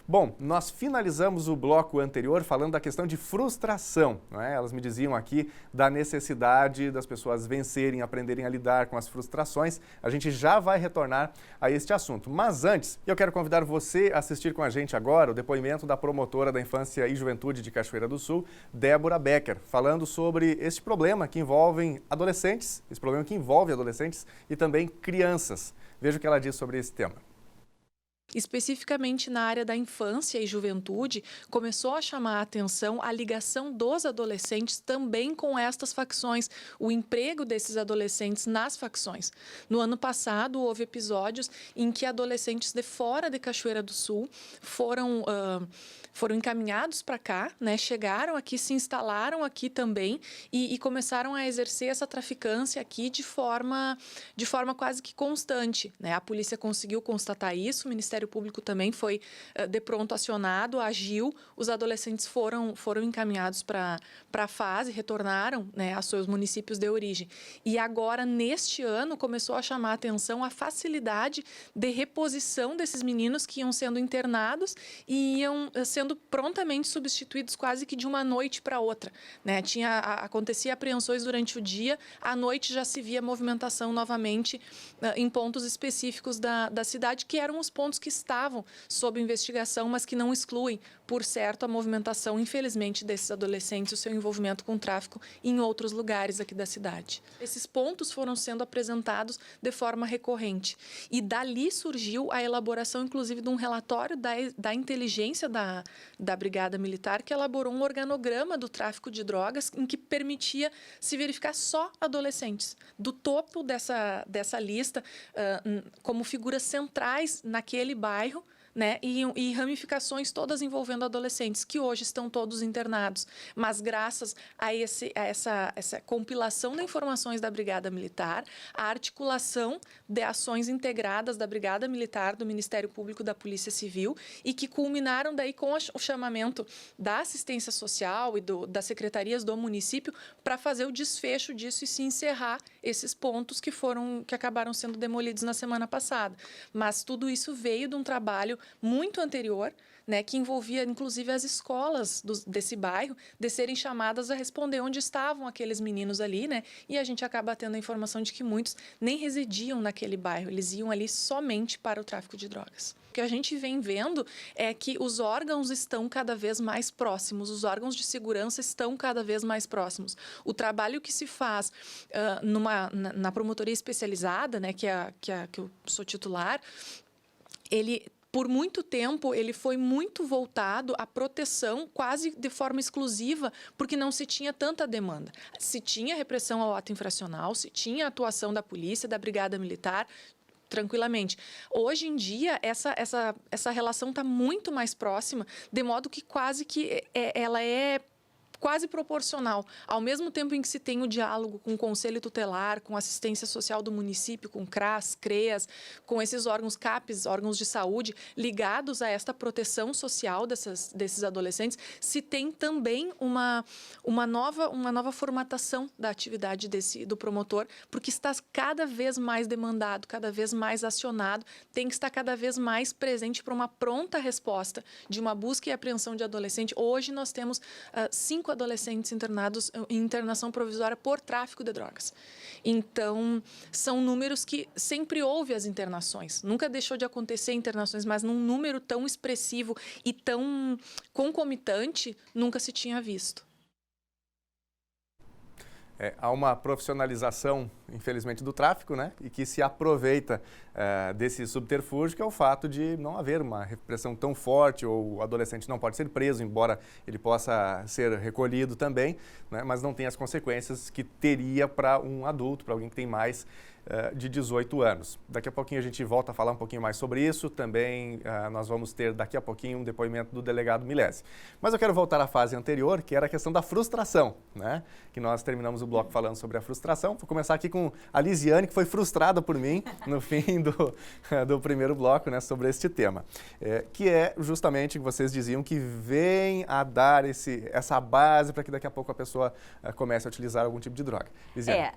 Bom, nós finalizamos o bloco anterior falando da questão de frustração, não é? Elas me diziam aqui da necessidade das pessoas vencerem, aprenderem a lidar com as frustrações. A gente já vai retornar a este assunto. Mas antes, eu quero convidar você a assistir com a gente agora o depoimento da promotora da Infância e Juventude de Cachoeira do Sul, Débora Becker, falando sobre este problema que envolve adolescentes, esse problema que envolve adolescentes e também crianças. Veja o que ela diz sobre esse tema. Especificamente na área da infância e juventude, começou a chamar a atenção a ligação dos adolescentes também com estas facções, o emprego desses adolescentes nas facções. No ano passado, houve episódios em que adolescentes de fora de Cachoeira do Sul foram encaminhados para cá, né? Chegaram aqui, se instalaram aqui também e começaram a exercer essa traficância aqui de forma quase que constante, né? A polícia conseguiu constatar isso, o Ministério Público também foi de pronto acionado, agiu, os adolescentes foram encaminhados para a fase, retornaram, né, aos seus municípios de origem. E agora, neste ano, começou a chamar a atenção a facilidade de reposição desses meninos que iam sendo internados e iam sendo prontamente substituídos quase que de uma noite para outra, né? Acontecia apreensões durante o dia, à noite já se via movimentação novamente em pontos específicos da cidade, que eram os pontos que estavam sob investigação, mas que não excluem, por certo, a movimentação, infelizmente, desses adolescentes, o seu envolvimento com o tráfico em outros lugares aqui da cidade. Esses pontos foram sendo apresentados de forma recorrente. E dali surgiu a elaboração, inclusive, de um relatório da inteligência da Brigada Militar, que elaborou um organograma do tráfico de drogas em que permitia se verificar só adolescentes. Do topo dessa lista, como figuras centrais naquele bairro, né, e ramificações todas envolvendo adolescentes, que hoje estão todos internados. Mas graças a essa compilação de informações da Brigada Militar, a articulação de ações integradas da Brigada Militar, do Ministério Público, da Polícia Civil, e que culminaram daí com o chamamento da assistência social e das secretarias do município para fazer o desfecho disso e se encerrar esses pontos que acabaram sendo demolidos na semana passada. Mas tudo isso veio de um trabalho muito anterior, né, que envolvia inclusive as escolas desse bairro de serem chamadas a responder onde estavam aqueles meninos ali, né? E a gente acaba tendo a informação de que muitos nem residiam naquele bairro, eles iam ali somente para o tráfico de drogas. O que a gente vem vendo é que os órgãos estão cada vez mais próximos, os órgãos de segurança estão cada vez mais próximos. O trabalho que se faz na promotoria especializada, né, que eu sou titular, por muito tempo, ele foi muito voltado à proteção, quase de forma exclusiva, porque não se tinha tanta demanda. Se tinha repressão ao ato infracional, se tinha atuação da polícia, da Brigada Militar, tranquilamente. Hoje em dia, essa relação está muito mais próxima, de modo que ela é quase proporcional. Ao mesmo tempo em que se tem o diálogo com o Conselho Tutelar, com a assistência social do município, com CRAS, CREAS, com esses órgãos CAPES, órgãos de saúde, ligados a esta proteção social desses adolescentes, se tem também uma nova formatação da atividade do promotor, porque está cada vez mais demandado, cada vez mais acionado, tem que estar cada vez mais presente para uma pronta resposta de uma busca e apreensão de adolescente. Hoje nós temos 5 adolescentes internados em internação provisória por tráfico de drogas. Então, são números que sempre houve as internações. Nunca deixou de acontecer internações, mas num número tão expressivo e tão concomitante, nunca se tinha visto. Há uma profissionalização, infelizmente, do tráfico, né? E que se aproveita desse subterfúgio, que é o fato de não haver uma repressão tão forte, ou o adolescente não pode ser preso, embora ele possa ser recolhido também, né? Mas não tem as consequências que teria para um adulto, para alguém que tem mais de 18 anos. Daqui a pouquinho a gente volta a falar um pouquinho mais sobre isso. Também nós vamos ter daqui a pouquinho um depoimento do delegado Milesi. Mas eu quero voltar à fase anterior, que era a questão da frustração, né? Que nós terminamos o bloco falando sobre a frustração. Vou começar aqui com a Lisiane, que foi frustrada por mim no fim do primeiro bloco, né, sobre este tema. Que é justamente o que vocês diziam, que vem a dar essa base para que daqui a pouco a pessoa comece a utilizar algum tipo de droga. Lisiane.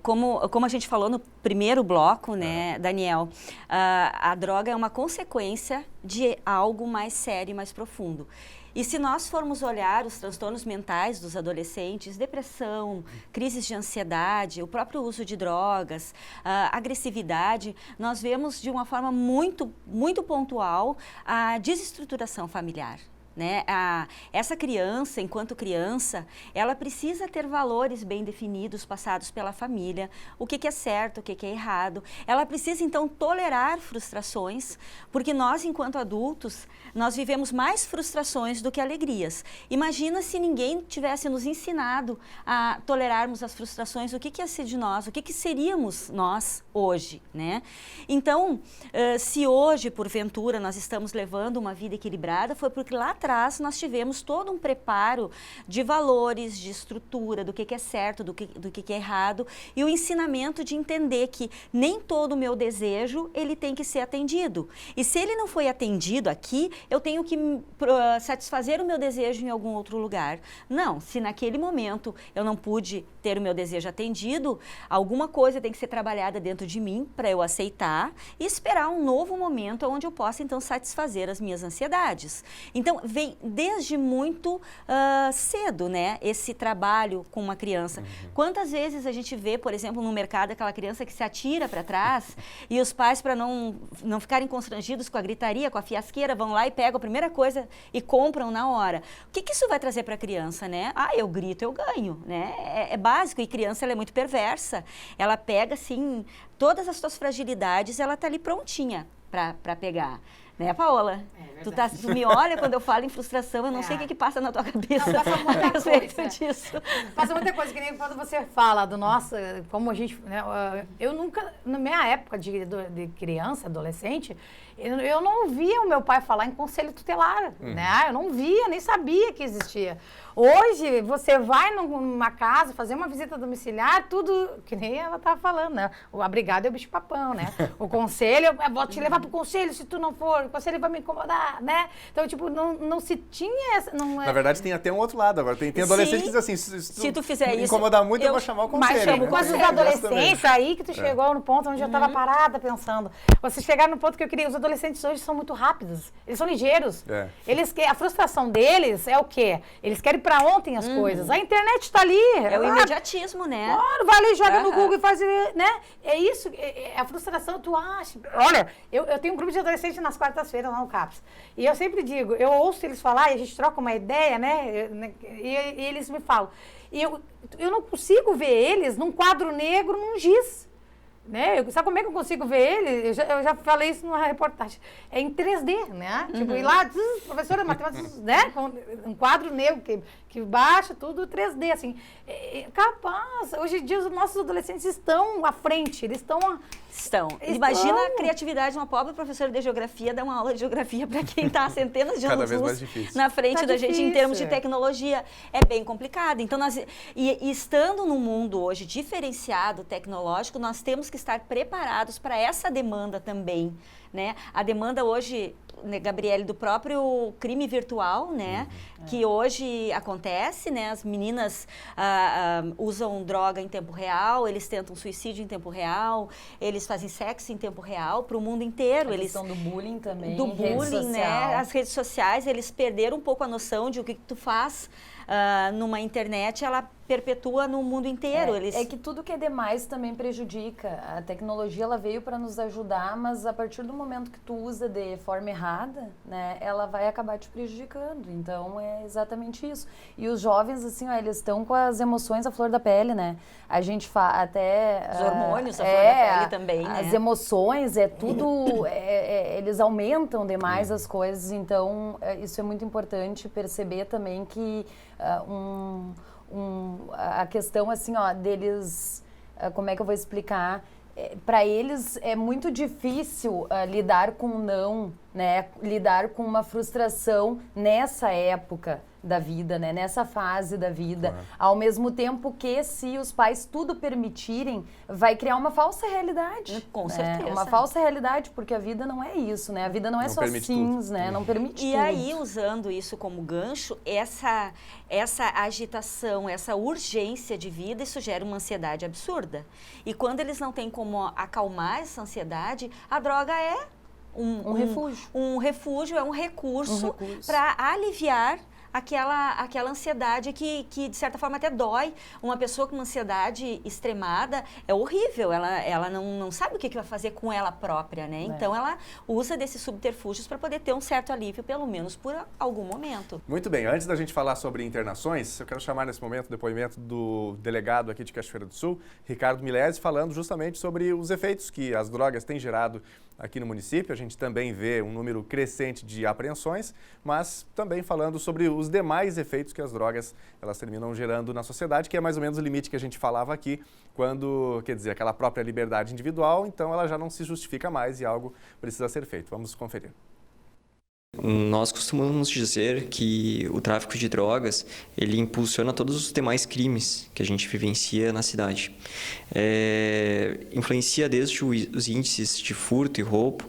Como a gente falou no primeiro bloco, né, Daniel, a droga é uma consequência de algo mais sério e mais profundo. E se nós formos olhar os transtornos mentais dos adolescentes, depressão, crises de ansiedade, o próprio uso de drogas, agressividade, nós vemos de uma forma muito, muito pontual a desestruturação familiar. né? Essa criança, enquanto criança, ela precisa ter valores bem definidos, passados pela família, o que é certo, o que é errado. Ela precisa, então, tolerar frustrações, porque nós, enquanto adultos, nós vivemos mais frustrações do que alegrias. Imagina se ninguém tivesse nos ensinado a tolerarmos as frustrações, o que ia ser de nós, o que seríamos nós hoje, né? Então, se hoje, porventura, nós estamos levando uma vida equilibrada, foi porque lá atrás nós tivemos todo um preparo de valores, de estrutura, do que é certo, do que é errado, e o ensinamento de entender que nem todo o meu desejo, ele tem que ser atendido. E se ele não foi atendido aqui, eu tenho que satisfazer o meu desejo em algum outro lugar. Não, se naquele momento eu não pude ter o meu desejo atendido, alguma coisa tem que ser trabalhada dentro de mim para eu aceitar e esperar um novo momento onde eu possa, então, satisfazer as minhas ansiedades. Então, vem desde muito cedo, né, esse trabalho com uma criança. Quantas vezes a gente vê, por exemplo, no mercado, aquela criança que se atira para trás e os pais, para não ficarem constrangidos com a gritaria, com a fiasqueira, vão lá e pegam a primeira coisa e compram na hora. O que isso vai trazer para a criança, né? Eu grito, eu ganho, né? É básico, e criança, ela é muito perversa. Ela pega, assim, todas as suas fragilidades, ela tá ali prontinha para pegar. Né, Paola? Tu me olha quando eu falo em frustração, eu não sei o que passa na tua cabeça. Não, passa muita coisa. Disso. Passa muita coisa, que nem quando você fala do nosso, como a gente, né, eu nunca, na minha época de criança, adolescente, eu não via o meu pai falar em conselho tutelar, né? Eu não via, nem sabia que existia. Hoje, você vai numa casa, fazer uma visita domiciliar, tudo, que nem ela estava falando, né? O abrigado é o bicho-papão, né? O conselho, eu vou te levar pro conselho se tu não for, o conselho vai me incomodar, né? Então, tipo, não se tinha essa... Na verdade, tem até um outro lado agora. Tem adolescente que diz assim, se tu fizer isso, incomodar muito, eu vou chamar o conselho. Mas chamo com as adolescentes aí que tu chegou no ponto onde eu estava parada pensando. Vocês chegaram no ponto que eu queria... Os adolescentes hoje são muito rápidos, eles são ligeiros. A frustração deles é o quê? Eles querem para ontem as coisas. A internet está ali. É o imediatismo, né? Claro, vai ali, joga no Google e faz, né? É isso, a frustração, tu acha. Olha, eu tenho um grupo de adolescentes nas quartas-feiras lá no CAPS. E eu sempre digo, eu ouço eles falar e a gente troca uma ideia, né? E eles me falam. E eu não consigo ver eles num quadro negro, num giz. Né? Sabe como é que eu consigo ver ele? Eu já falei isso numa reportagem. É em 3D, né? Tipo, ir lá, professora de matemática, né? Com um quadro negro que baixa tudo 3D, assim. Capaz. Hoje em dia, os nossos adolescentes estão à frente. Eles estão... Imagina a criatividade de uma pobre professora de geografia dar uma aula de geografia para quem está centenas de anos na frente da gente em termos de tecnologia. É bem complicado. Então, e estando num mundo hoje diferenciado, tecnológico, nós temos que estar preparados para essa demanda também, né? A demanda hoje, né, Gabriele, do próprio crime virtual, né? Que hoje acontece, né? As meninas usam droga em tempo real, eles tentam suicídio em tempo real, eles fazem sexo em tempo real para o mundo inteiro. A questão do bullying também. Do bullying, né? As redes sociais, eles perderam um pouco a noção de o que tu faz numa internet, ela perpetua no mundo inteiro. É que tudo que é demais também prejudica. A tecnologia, ela veio para nos ajudar, mas a partir do momento que tu usa de forma errada, né, ela vai acabar te prejudicando. Então, é exatamente isso. E os jovens, assim, eles estão com as emoções à flor da pele, né? A gente até... Os hormônios à flor da pele também, né? As emoções, tudo... eles aumentam demais as coisas. Então, isso é muito importante perceber também que a questão, assim, deles, como é que eu vou explicar? Para eles é muito difícil lidar com o não, né? Lidar com uma frustração nessa época da vida, né? Nessa fase da vida. Claro. Ao mesmo tempo que, se os pais tudo permitirem, vai criar uma falsa realidade. Com certeza. Uma falsa realidade, porque a vida não é isso, né? A vida não é só sims, né? Não permite tudo. E aí, usando isso como gancho, essa agitação, essa urgência de vida, isso gera uma ansiedade absurda. E quando eles não têm como acalmar essa ansiedade, a droga é um refúgio. Um refúgio, é um recurso para aliviar aquela ansiedade que, de certa forma, até dói. Uma pessoa com uma ansiedade extremada é horrível, ela não sabe o que vai fazer com ela própria, né? Então, ela usa desses subterfúgios para poder ter um certo alívio, pelo menos por algum momento. Muito bem, antes da gente falar sobre internações, eu quero chamar nesse momento o depoimento do delegado aqui de Cachoeira do Sul, Ricardo Milesi, falando justamente sobre os efeitos que as drogas têm gerado aqui no município. A gente também vê um número crescente de apreensões, mas também falando sobre os demais efeitos que as drogas elas terminam gerando na sociedade, que é mais ou menos o limite que a gente falava aqui, quando, quer dizer, aquela própria liberdade individual, então ela já não se justifica mais e algo precisa ser feito. Vamos conferir. Nós costumamos dizer que o tráfico de drogas, ele impulsiona todos os demais crimes que a gente vivencia na cidade. Influencia desde os índices de furto e roubo,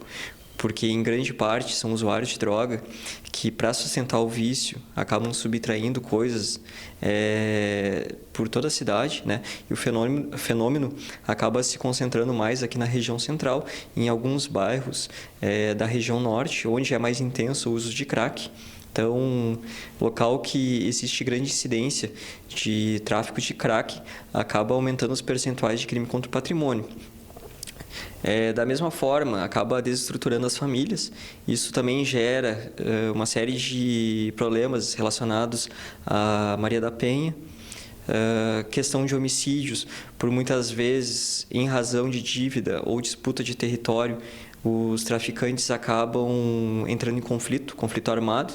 porque em grande parte são usuários de droga que, para sustentar o vício, acabam subtraindo coisas por toda a cidade, né? E o fenômeno acaba se concentrando mais aqui na região central, em alguns bairros da região norte, onde é mais intenso o uso de crack. Então, local que existe grande incidência de tráfico de crack acaba aumentando os percentuais de crime contra o patrimônio. Da mesma forma, acaba desestruturando as famílias. Isso também gera uma série de problemas relacionados à Maria da Penha, questão de homicídios, por muitas vezes, em razão de dívida ou disputa de território, os traficantes acabam entrando em conflito armado.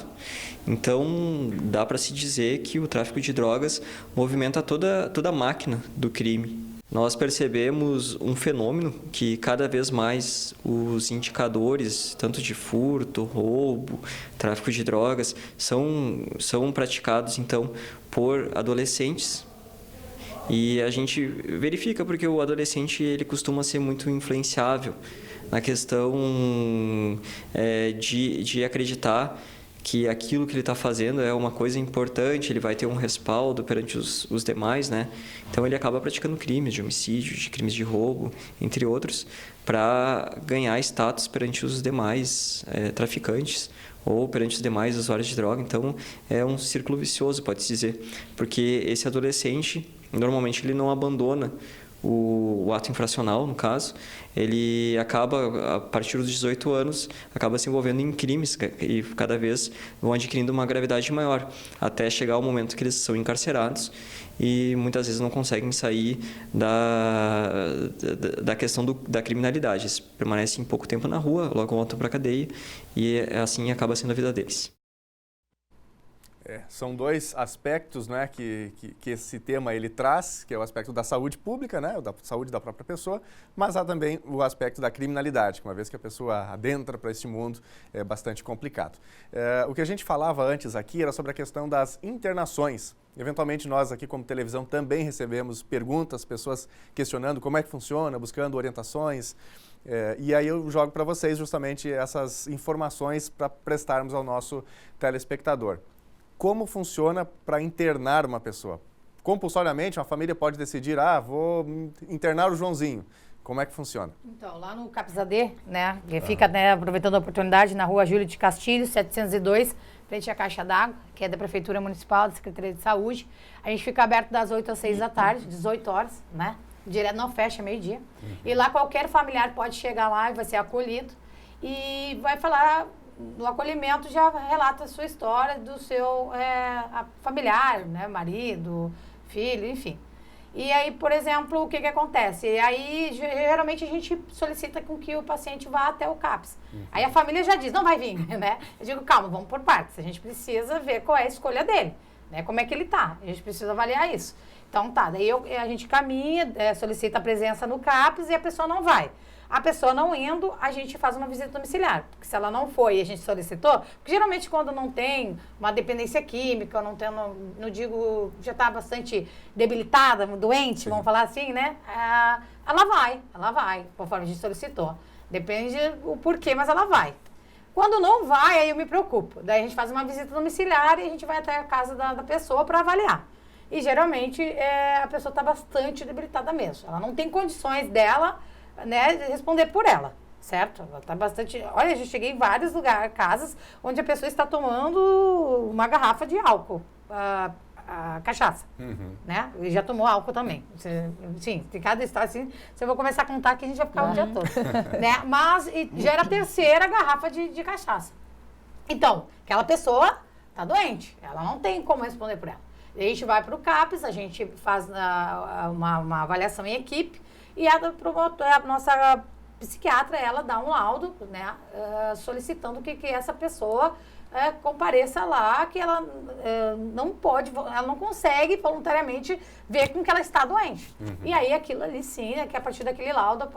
Então, dá para se dizer que o tráfico de drogas movimenta toda a máquina do crime. Nós percebemos um fenômeno que cada vez mais os indicadores, tanto de furto, roubo, tráfico de drogas, são praticados, então, por adolescentes. E a gente verifica porque o adolescente ele costuma ser muito influenciável na questão de acreditar que aquilo que ele está fazendo é uma coisa importante, ele vai ter um respaldo perante os demais, né? Então ele acaba praticando crimes de homicídio, de crimes de roubo, entre outros, para ganhar status perante os demais traficantes ou perante os demais usuários de droga. Então é um círculo vicioso, pode-se dizer, porque esse adolescente, normalmente ele não abandona o ato infracional, no caso, ele acaba, a partir dos 18 anos, acaba se envolvendo em crimes e cada vez vão adquirindo uma gravidade maior, até chegar ao momento que eles são encarcerados e muitas vezes não conseguem sair da questão da criminalidade. Eles permanecem pouco tempo na rua, logo voltam para a cadeia e assim acaba sendo a vida deles. São dois aspectos, né, que esse tema ele traz, que é o aspecto da saúde pública, né, da saúde da própria pessoa, mas há também o aspecto da criminalidade, que uma vez que a pessoa adentra para este mundo é bastante complicado. O que a gente falava antes aqui era sobre a questão das internações. Eventualmente nós aqui como televisão também recebemos perguntas, pessoas questionando como é que funciona, buscando orientações. E aí eu jogo para vocês justamente essas informações para prestarmos ao nosso telespectador. Como funciona para internar uma pessoa? Compulsoriamente, uma família pode decidir, vou internar o Joãozinho. Como é que funciona? Então, lá no CAPS AD, né, que fica, né, aproveitando a oportunidade, na rua Júlio de Castilhos, 702, frente à Caixa d'Água, que é da Prefeitura Municipal, da Secretaria de Saúde. A gente fica aberto das 8 às 6 da tarde, 18 horas, né? Direto não fecha, meio-dia. E lá qualquer familiar pode chegar lá e vai ser acolhido e vai falar... No acolhimento já relata a sua história do seu familiar, né, marido, filho, enfim. E aí, por exemplo, o que acontece? E aí, geralmente, a gente solicita com que o paciente vá até o CAPS. Aí a família já diz, não vai vir, né? Eu digo, calma, vamos por partes. A gente precisa ver qual é a escolha dele, né? Como é que ele tá. A gente precisa avaliar isso. Então, tá, daí a gente caminha, solicita a presença no CAPS e a pessoa não vai. A pessoa não indo, a gente faz uma visita domiciliar. Porque se ela não foi e a gente solicitou, porque geralmente quando não tem uma dependência química, não tem, não digo, já está bastante debilitada, doente, vamos falar assim, né? Ela vai, conforme a gente solicitou. Depende o porquê, mas ela vai. Quando não vai, aí eu me preocupo. Daí a gente faz uma visita domiciliar e a gente vai até a casa da pessoa para avaliar. E geralmente a pessoa está bastante debilitada mesmo. Ela não tem condições dela, né, de responder por ela. certo? Ela tá bastante... Olha, eu já cheguei em vários lugares, casas, onde a pessoa está tomando uma garrafa de álcool, a cachaça, né? E já tomou álcool também. Sim, tem cada história assim, se eu vou começar a contar aqui, a gente vai ficar o dia todo, né? Mas já era a terceira garrafa de cachaça. Então, aquela pessoa tá doente, ela não tem como responder por ela. A gente vai para o CAPES, a gente faz uma avaliação em equipe e a nossa psiquiatra, ela dá um laudo, né, solicitando que essa pessoa compareça lá, que ela não pode, ela não consegue voluntariamente ver com que ela está doente. E aí aquilo ali sim, que a partir daquele laudo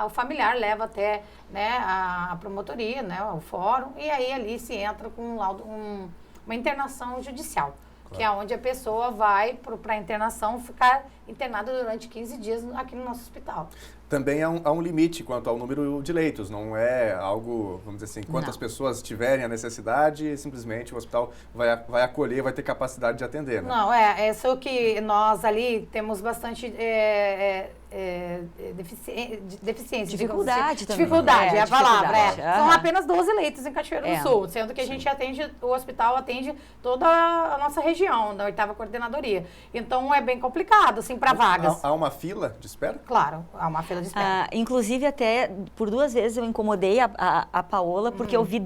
o familiar leva até, né, a promotoria, né, o fórum, e aí ali se entra com um laudo, uma internação judicial. Claro. Que é onde a pessoa vai para a internação, ficar internada durante 15 dias aqui no nosso hospital. Também há um limite quanto ao número de leitos, não é algo, vamos dizer assim, quantas pessoas tiverem a necessidade, simplesmente o hospital vai acolher, vai ter capacidade de atender, né? Não, só que nós ali temos bastante deficiência. Dificuldade também. Dificuldade, é a palavra. Dificuldade. São apenas 12 leitos em Cachoeiro do Sul, sendo que a gente o hospital atende toda a nossa região, da 8ª Coordenadoria. Então é bem complicado, assim, para vagas. Há uma fila de espera? Claro, há uma fila de espera. Inclusive, até por 2 vezes eu incomodei a Paola, porque eu vi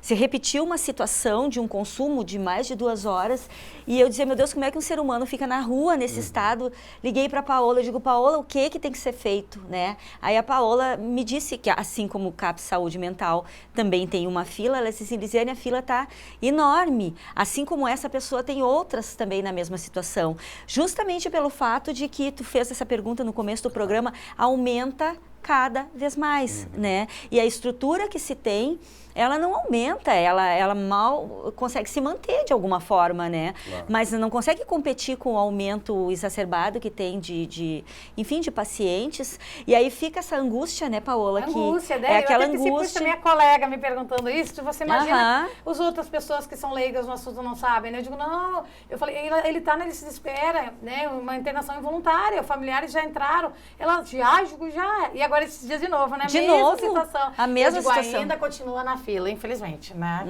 se repetiu uma situação de um consumo de mais de 2 horas, e eu dizia, meu Deus, como é que um ser humano fica na rua nesse estado? Liguei para a Paola, eu digo, Paola, o que tem que ser feito, né? Aí a Paola me disse que, assim como o CAPS Saúde Mental também tem uma fila, ela disse assim, Lisiane, a fila está enorme. Assim como essa pessoa, tem outras também na mesma situação. Justamente pelo fato de que tu fez essa pergunta no começo do programa, aumenta cada vez mais, né? E a estrutura que se tem, ela não aumenta, ela mal consegue se manter de alguma forma, né? Claro. Mas não consegue competir com o aumento exacerbado que tem de pacientes. E aí fica essa angústia, né, Paola? Angústia, né? É aquela angústia. Puxa, minha colega me perguntando isso, você imagina as outras pessoas que são leigas no assunto não sabem, né? Eu digo, não, eu falei, ele tá na lista de espera, né? Uma internação involuntária, familiares já entraram. Ela, já. E agora esses dias de novo, né? De novo, situação. a mesma situação. Ainda continua na fila, infelizmente, né?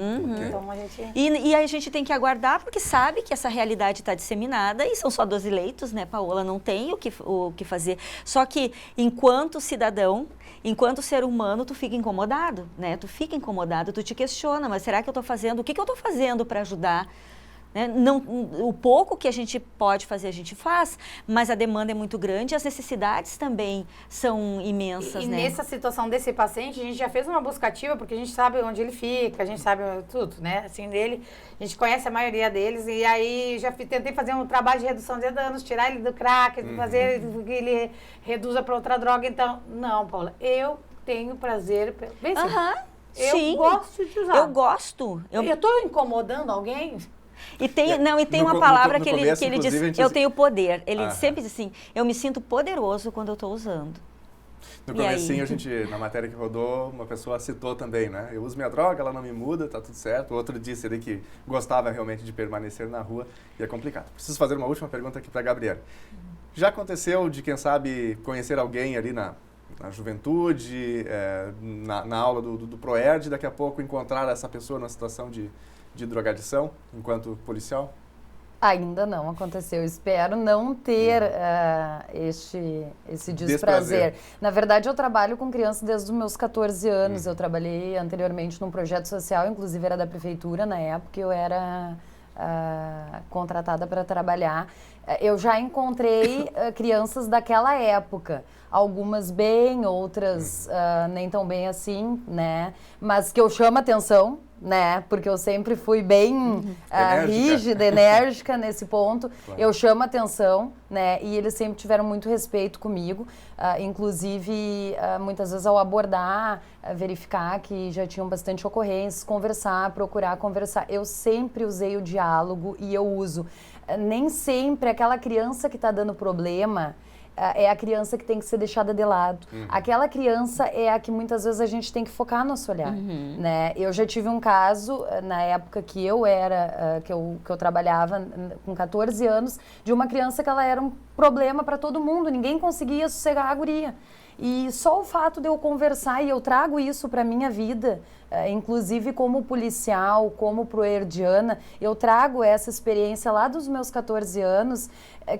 Então a gente... E a gente tem que aguardar, porque sabe que essa realidade está disseminada e são só 12 leitos, né, Paola? Não tem o que fazer. Só que, enquanto cidadão, enquanto ser humano, tu fica incomodado, né? Tu fica incomodado, tu te questiona, mas será que eu estou fazendo? O que eu estou fazendo para ajudar? Né? Não, o pouco que a gente pode fazer, a gente faz, mas a demanda é muito grande e as necessidades também são imensas, né? Nessa situação desse paciente, a gente já fez uma busca ativa, porque a gente sabe onde ele fica, a gente sabe tudo, né? Assim, dele, a gente conhece a maioria deles, e aí já tentei fazer um trabalho de redução de danos, tirar ele do crack, fazer que ele reduza para outra droga. Então, não, Paula, eu tenho prazer... Bem, eu gosto de usar. Eu gosto. Eu estou incomodando alguém? E tem uma palavra que ele diz, eu tenho poder. Ele sempre diz assim, eu me sinto poderoso quando eu estou usando. No comecinho, a gente, na matéria que rodou, uma pessoa citou também, né? Eu uso minha droga, ela não me muda, tá tudo certo. O outro disse ali que gostava realmente de permanecer na rua e é complicado. Preciso fazer uma última pergunta aqui para a Gabriela. Já aconteceu de, quem sabe, conhecer alguém ali na juventude, na aula do ProERD, daqui a pouco encontrar essa pessoa numa situação de drogadição, enquanto policial? Ainda não aconteceu. Espero não ter esse desprazer. Na verdade, eu trabalho com crianças desde os meus 14 anos. Eu trabalhei anteriormente num projeto social, inclusive era da prefeitura na época, eu era contratada para trabalhar. Eu já encontrei crianças daquela época. Algumas bem, outras nem tão bem assim, né? Mas que eu chamo atenção, né? Porque eu sempre fui bem rígida, enérgica nesse ponto. Claro. Eu chamo atenção, né? E eles sempre tiveram muito respeito comigo. Inclusive, muitas vezes ao abordar, verificar que já tinham bastante ocorrências, procurar conversar. Eu sempre usei o diálogo e eu uso. Nem sempre aquela criança que está dando problema é a criança que tem que ser deixada de lado. Aquela criança é a que muitas vezes a gente tem que focar nosso olhar, né? Eu já tive um caso, na época que eu era, que eu trabalhava com 14 anos, de uma criança que ela era um problema para todo mundo, ninguém conseguia sossegar a guria. E só o fato de eu conversar, e eu trago isso para minha vida, inclusive como policial, como proerdiana, eu trago essa experiência lá dos meus 14 anos,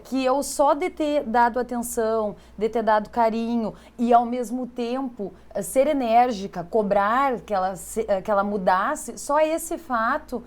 que eu só de ter dado atenção, de ter dado carinho e ao mesmo tempo ser enérgica, cobrar que ela mudasse, só esse fato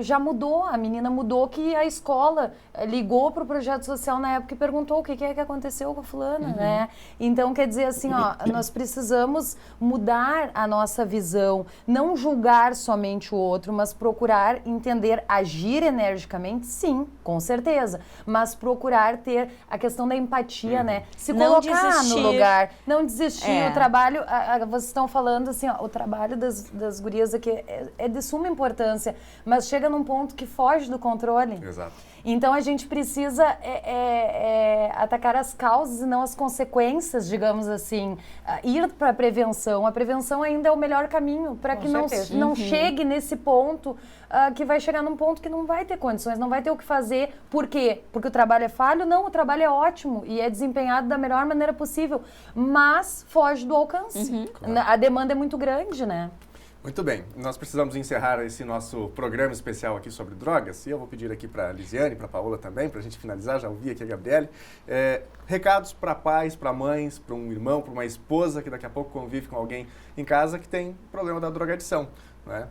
já mudou, a menina mudou, que a escola ligou para o projeto social na época e perguntou o que é que aconteceu com a fulana, né? Então, quer dizer assim, ó, nós precisamos mudar a nossa visão, não julgar somente o outro, mas procurar entender, agir energicamente, sim, com certeza, mas procurar ter a questão da empatia, né? Se Não colocar desistir. no lugar, não desistir. O trabalho, vocês estão falando assim, ó, o trabalho das gurias aqui é de suma importância, mas chega num ponto que foge do controle. Exato. Então a gente precisa atacar as causas e não as consequências, digamos assim, ir para a prevenção. A prevenção ainda é o melhor caminho para que não chegue nesse ponto, que vai chegar num ponto que não vai ter condições, não vai ter o que fazer. Por quê? Porque o trabalho é falho? Não, o trabalho é ótimo e é desempenhado da melhor maneira possível, mas foge do alcance. A demanda é muito grande, né? Muito bem, nós precisamos encerrar esse nosso programa especial aqui sobre drogas, e eu vou pedir aqui para a Lisiane, para a Paola também, para a gente finalizar, já ouvi aqui a Gabriele, recados para pais, para mães, para um irmão, para uma esposa que daqui a pouco convive com alguém em casa que tem problema da drogadição, né?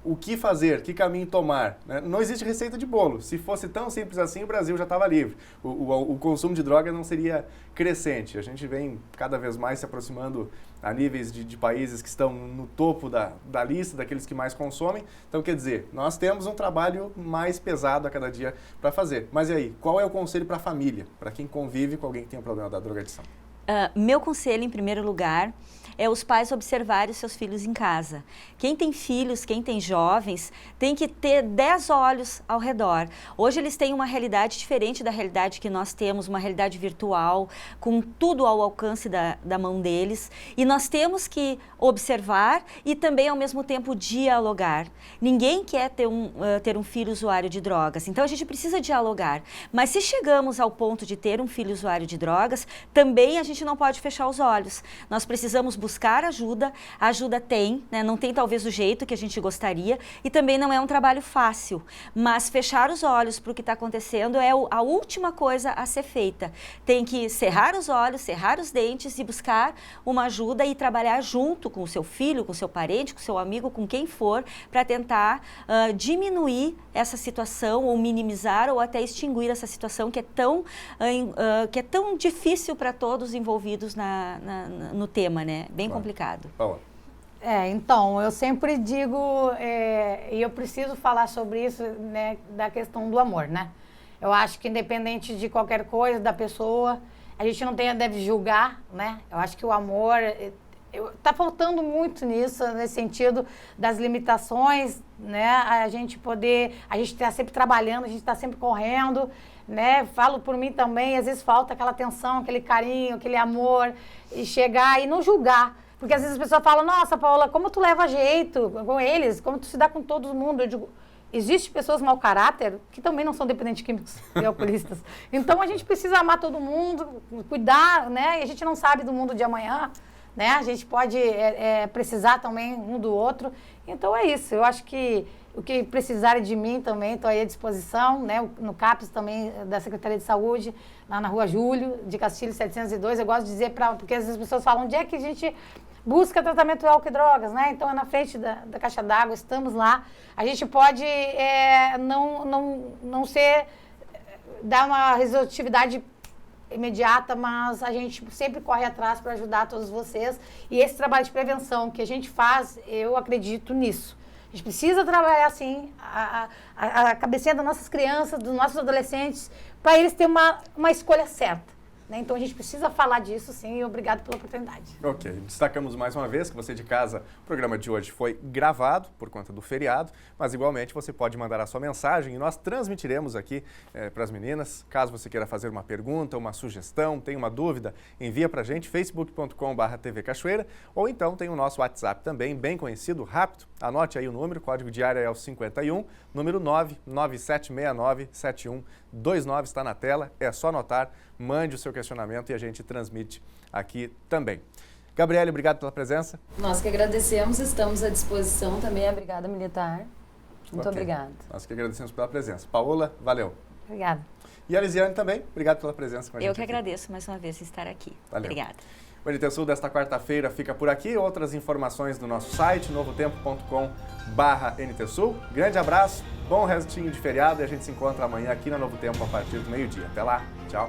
O que fazer, que caminho tomar, né? Não existe receita de bolo. Se fosse tão simples assim, o Brasil já estava livre. O consumo de droga não seria crescente. A gente vem cada vez mais se aproximando a níveis de países que estão no topo da lista, daqueles que mais consomem. Então, quer dizer, nós temos um trabalho mais pesado a cada dia para fazer. Mas e aí, qual é o conselho para a família, para quem convive com alguém que tem um problema da drogadição? Meu conselho, em primeiro lugar, é os pais observarem os seus filhos em casa. Quem tem filhos, quem tem jovens, tem que ter 10 olhos ao redor. Hoje eles têm uma realidade diferente da realidade que nós temos, uma realidade virtual, com tudo ao alcance da mão deles. E nós temos que observar e também, ao mesmo tempo, dialogar. Ninguém quer ter um filho usuário de drogas, então a gente precisa dialogar. Mas se chegamos ao ponto de ter um filho usuário de drogas, também a gente não pode fechar os olhos. Nós precisamos buscar ajuda, a ajuda tem, né? Não tem talvez o jeito que a gente gostaria e também não é um trabalho fácil, mas fechar os olhos para o que está acontecendo é a última coisa a ser feita. Tem que cerrar os olhos, cerrar os dentes e buscar uma ajuda e trabalhar junto com o seu filho, com o seu parente, com o seu amigo, com quem for, para tentar diminuir essa situação ou minimizar ou até extinguir essa situação que é tão difícil para todos envolvidos no tema, né? Bem complicado. Paola. Então, eu sempre digo, e eu preciso falar sobre isso, né, da questão do amor, né? Eu acho que independente de qualquer coisa, da pessoa, a gente não deve julgar, né? Eu acho que o amor, tá faltando muito nisso, nesse sentido das limitações, né? A gente tá sempre trabalhando, a gente tá sempre correndo, né? Falo por mim também, às vezes falta aquela atenção, aquele carinho, aquele amor, e chegar e não julgar. Porque às vezes as pessoas falam, nossa, Paola, como tu leva jeito com eles, como tu se dá com todo mundo. Eu digo, existem pessoas mau caráter que também não são dependentes químicos e alcoolistas. Então a gente precisa amar todo mundo, cuidar, né? E a gente não sabe do mundo de amanhã, né? A gente pode precisar também um do outro. Então é isso, eu acho que o que precisarem de mim também, estou aí à disposição, né? No CAPS também, da Secretaria de Saúde, lá na Rua Júlio, de Castilho 702. Eu gosto de dizer, porque às vezes as pessoas falam, onde é que a gente busca tratamento de álcool e drogas, né? Então é na frente da caixa d'água, estamos lá. A gente pode não dar uma resolutividade imediata, mas a gente sempre corre atrás para ajudar todos vocês. E esse trabalho de prevenção que a gente faz, eu acredito nisso. A gente precisa trabalhar, assim, a cabecinha das nossas crianças, dos nossos adolescentes, para eles terem uma escolha certa. Né? Então, a gente precisa falar disso, sim, e obrigado pela oportunidade. Ok, destacamos mais uma vez que você de casa, o programa de hoje foi gravado por conta do feriado, mas igualmente você pode mandar a sua mensagem e nós transmitiremos aqui para as meninas. Caso você queira fazer uma pergunta, uma sugestão, tenha uma dúvida, envia para a gente, facebook.com/TV Cachoeira, ou então tem o nosso WhatsApp também, bem conhecido, rápido. Anote aí o número, código de área é o 51, número 9976971 29 está na tela, é só anotar, mande o seu questionamento e a gente transmite aqui também. Gabriele, obrigado pela presença. Nós que agradecemos, estamos à disposição também. A Brigada Militar. Muito Ok. obrigada. Nós que agradecemos pela presença. Paola, valeu. Obrigada. E a Lisiane também, obrigado pela presença com a gente. Eu que aqui. agradeço mais uma vez estar aqui. Valeu. Obrigada. O NT Sul desta quarta-feira fica por aqui. Outras informações no nosso site, novotempo.com/NT Sul. Grande abraço, bom restinho de feriado e a gente se encontra amanhã aqui na Novo Tempo a partir do meio-dia. Até lá, tchau.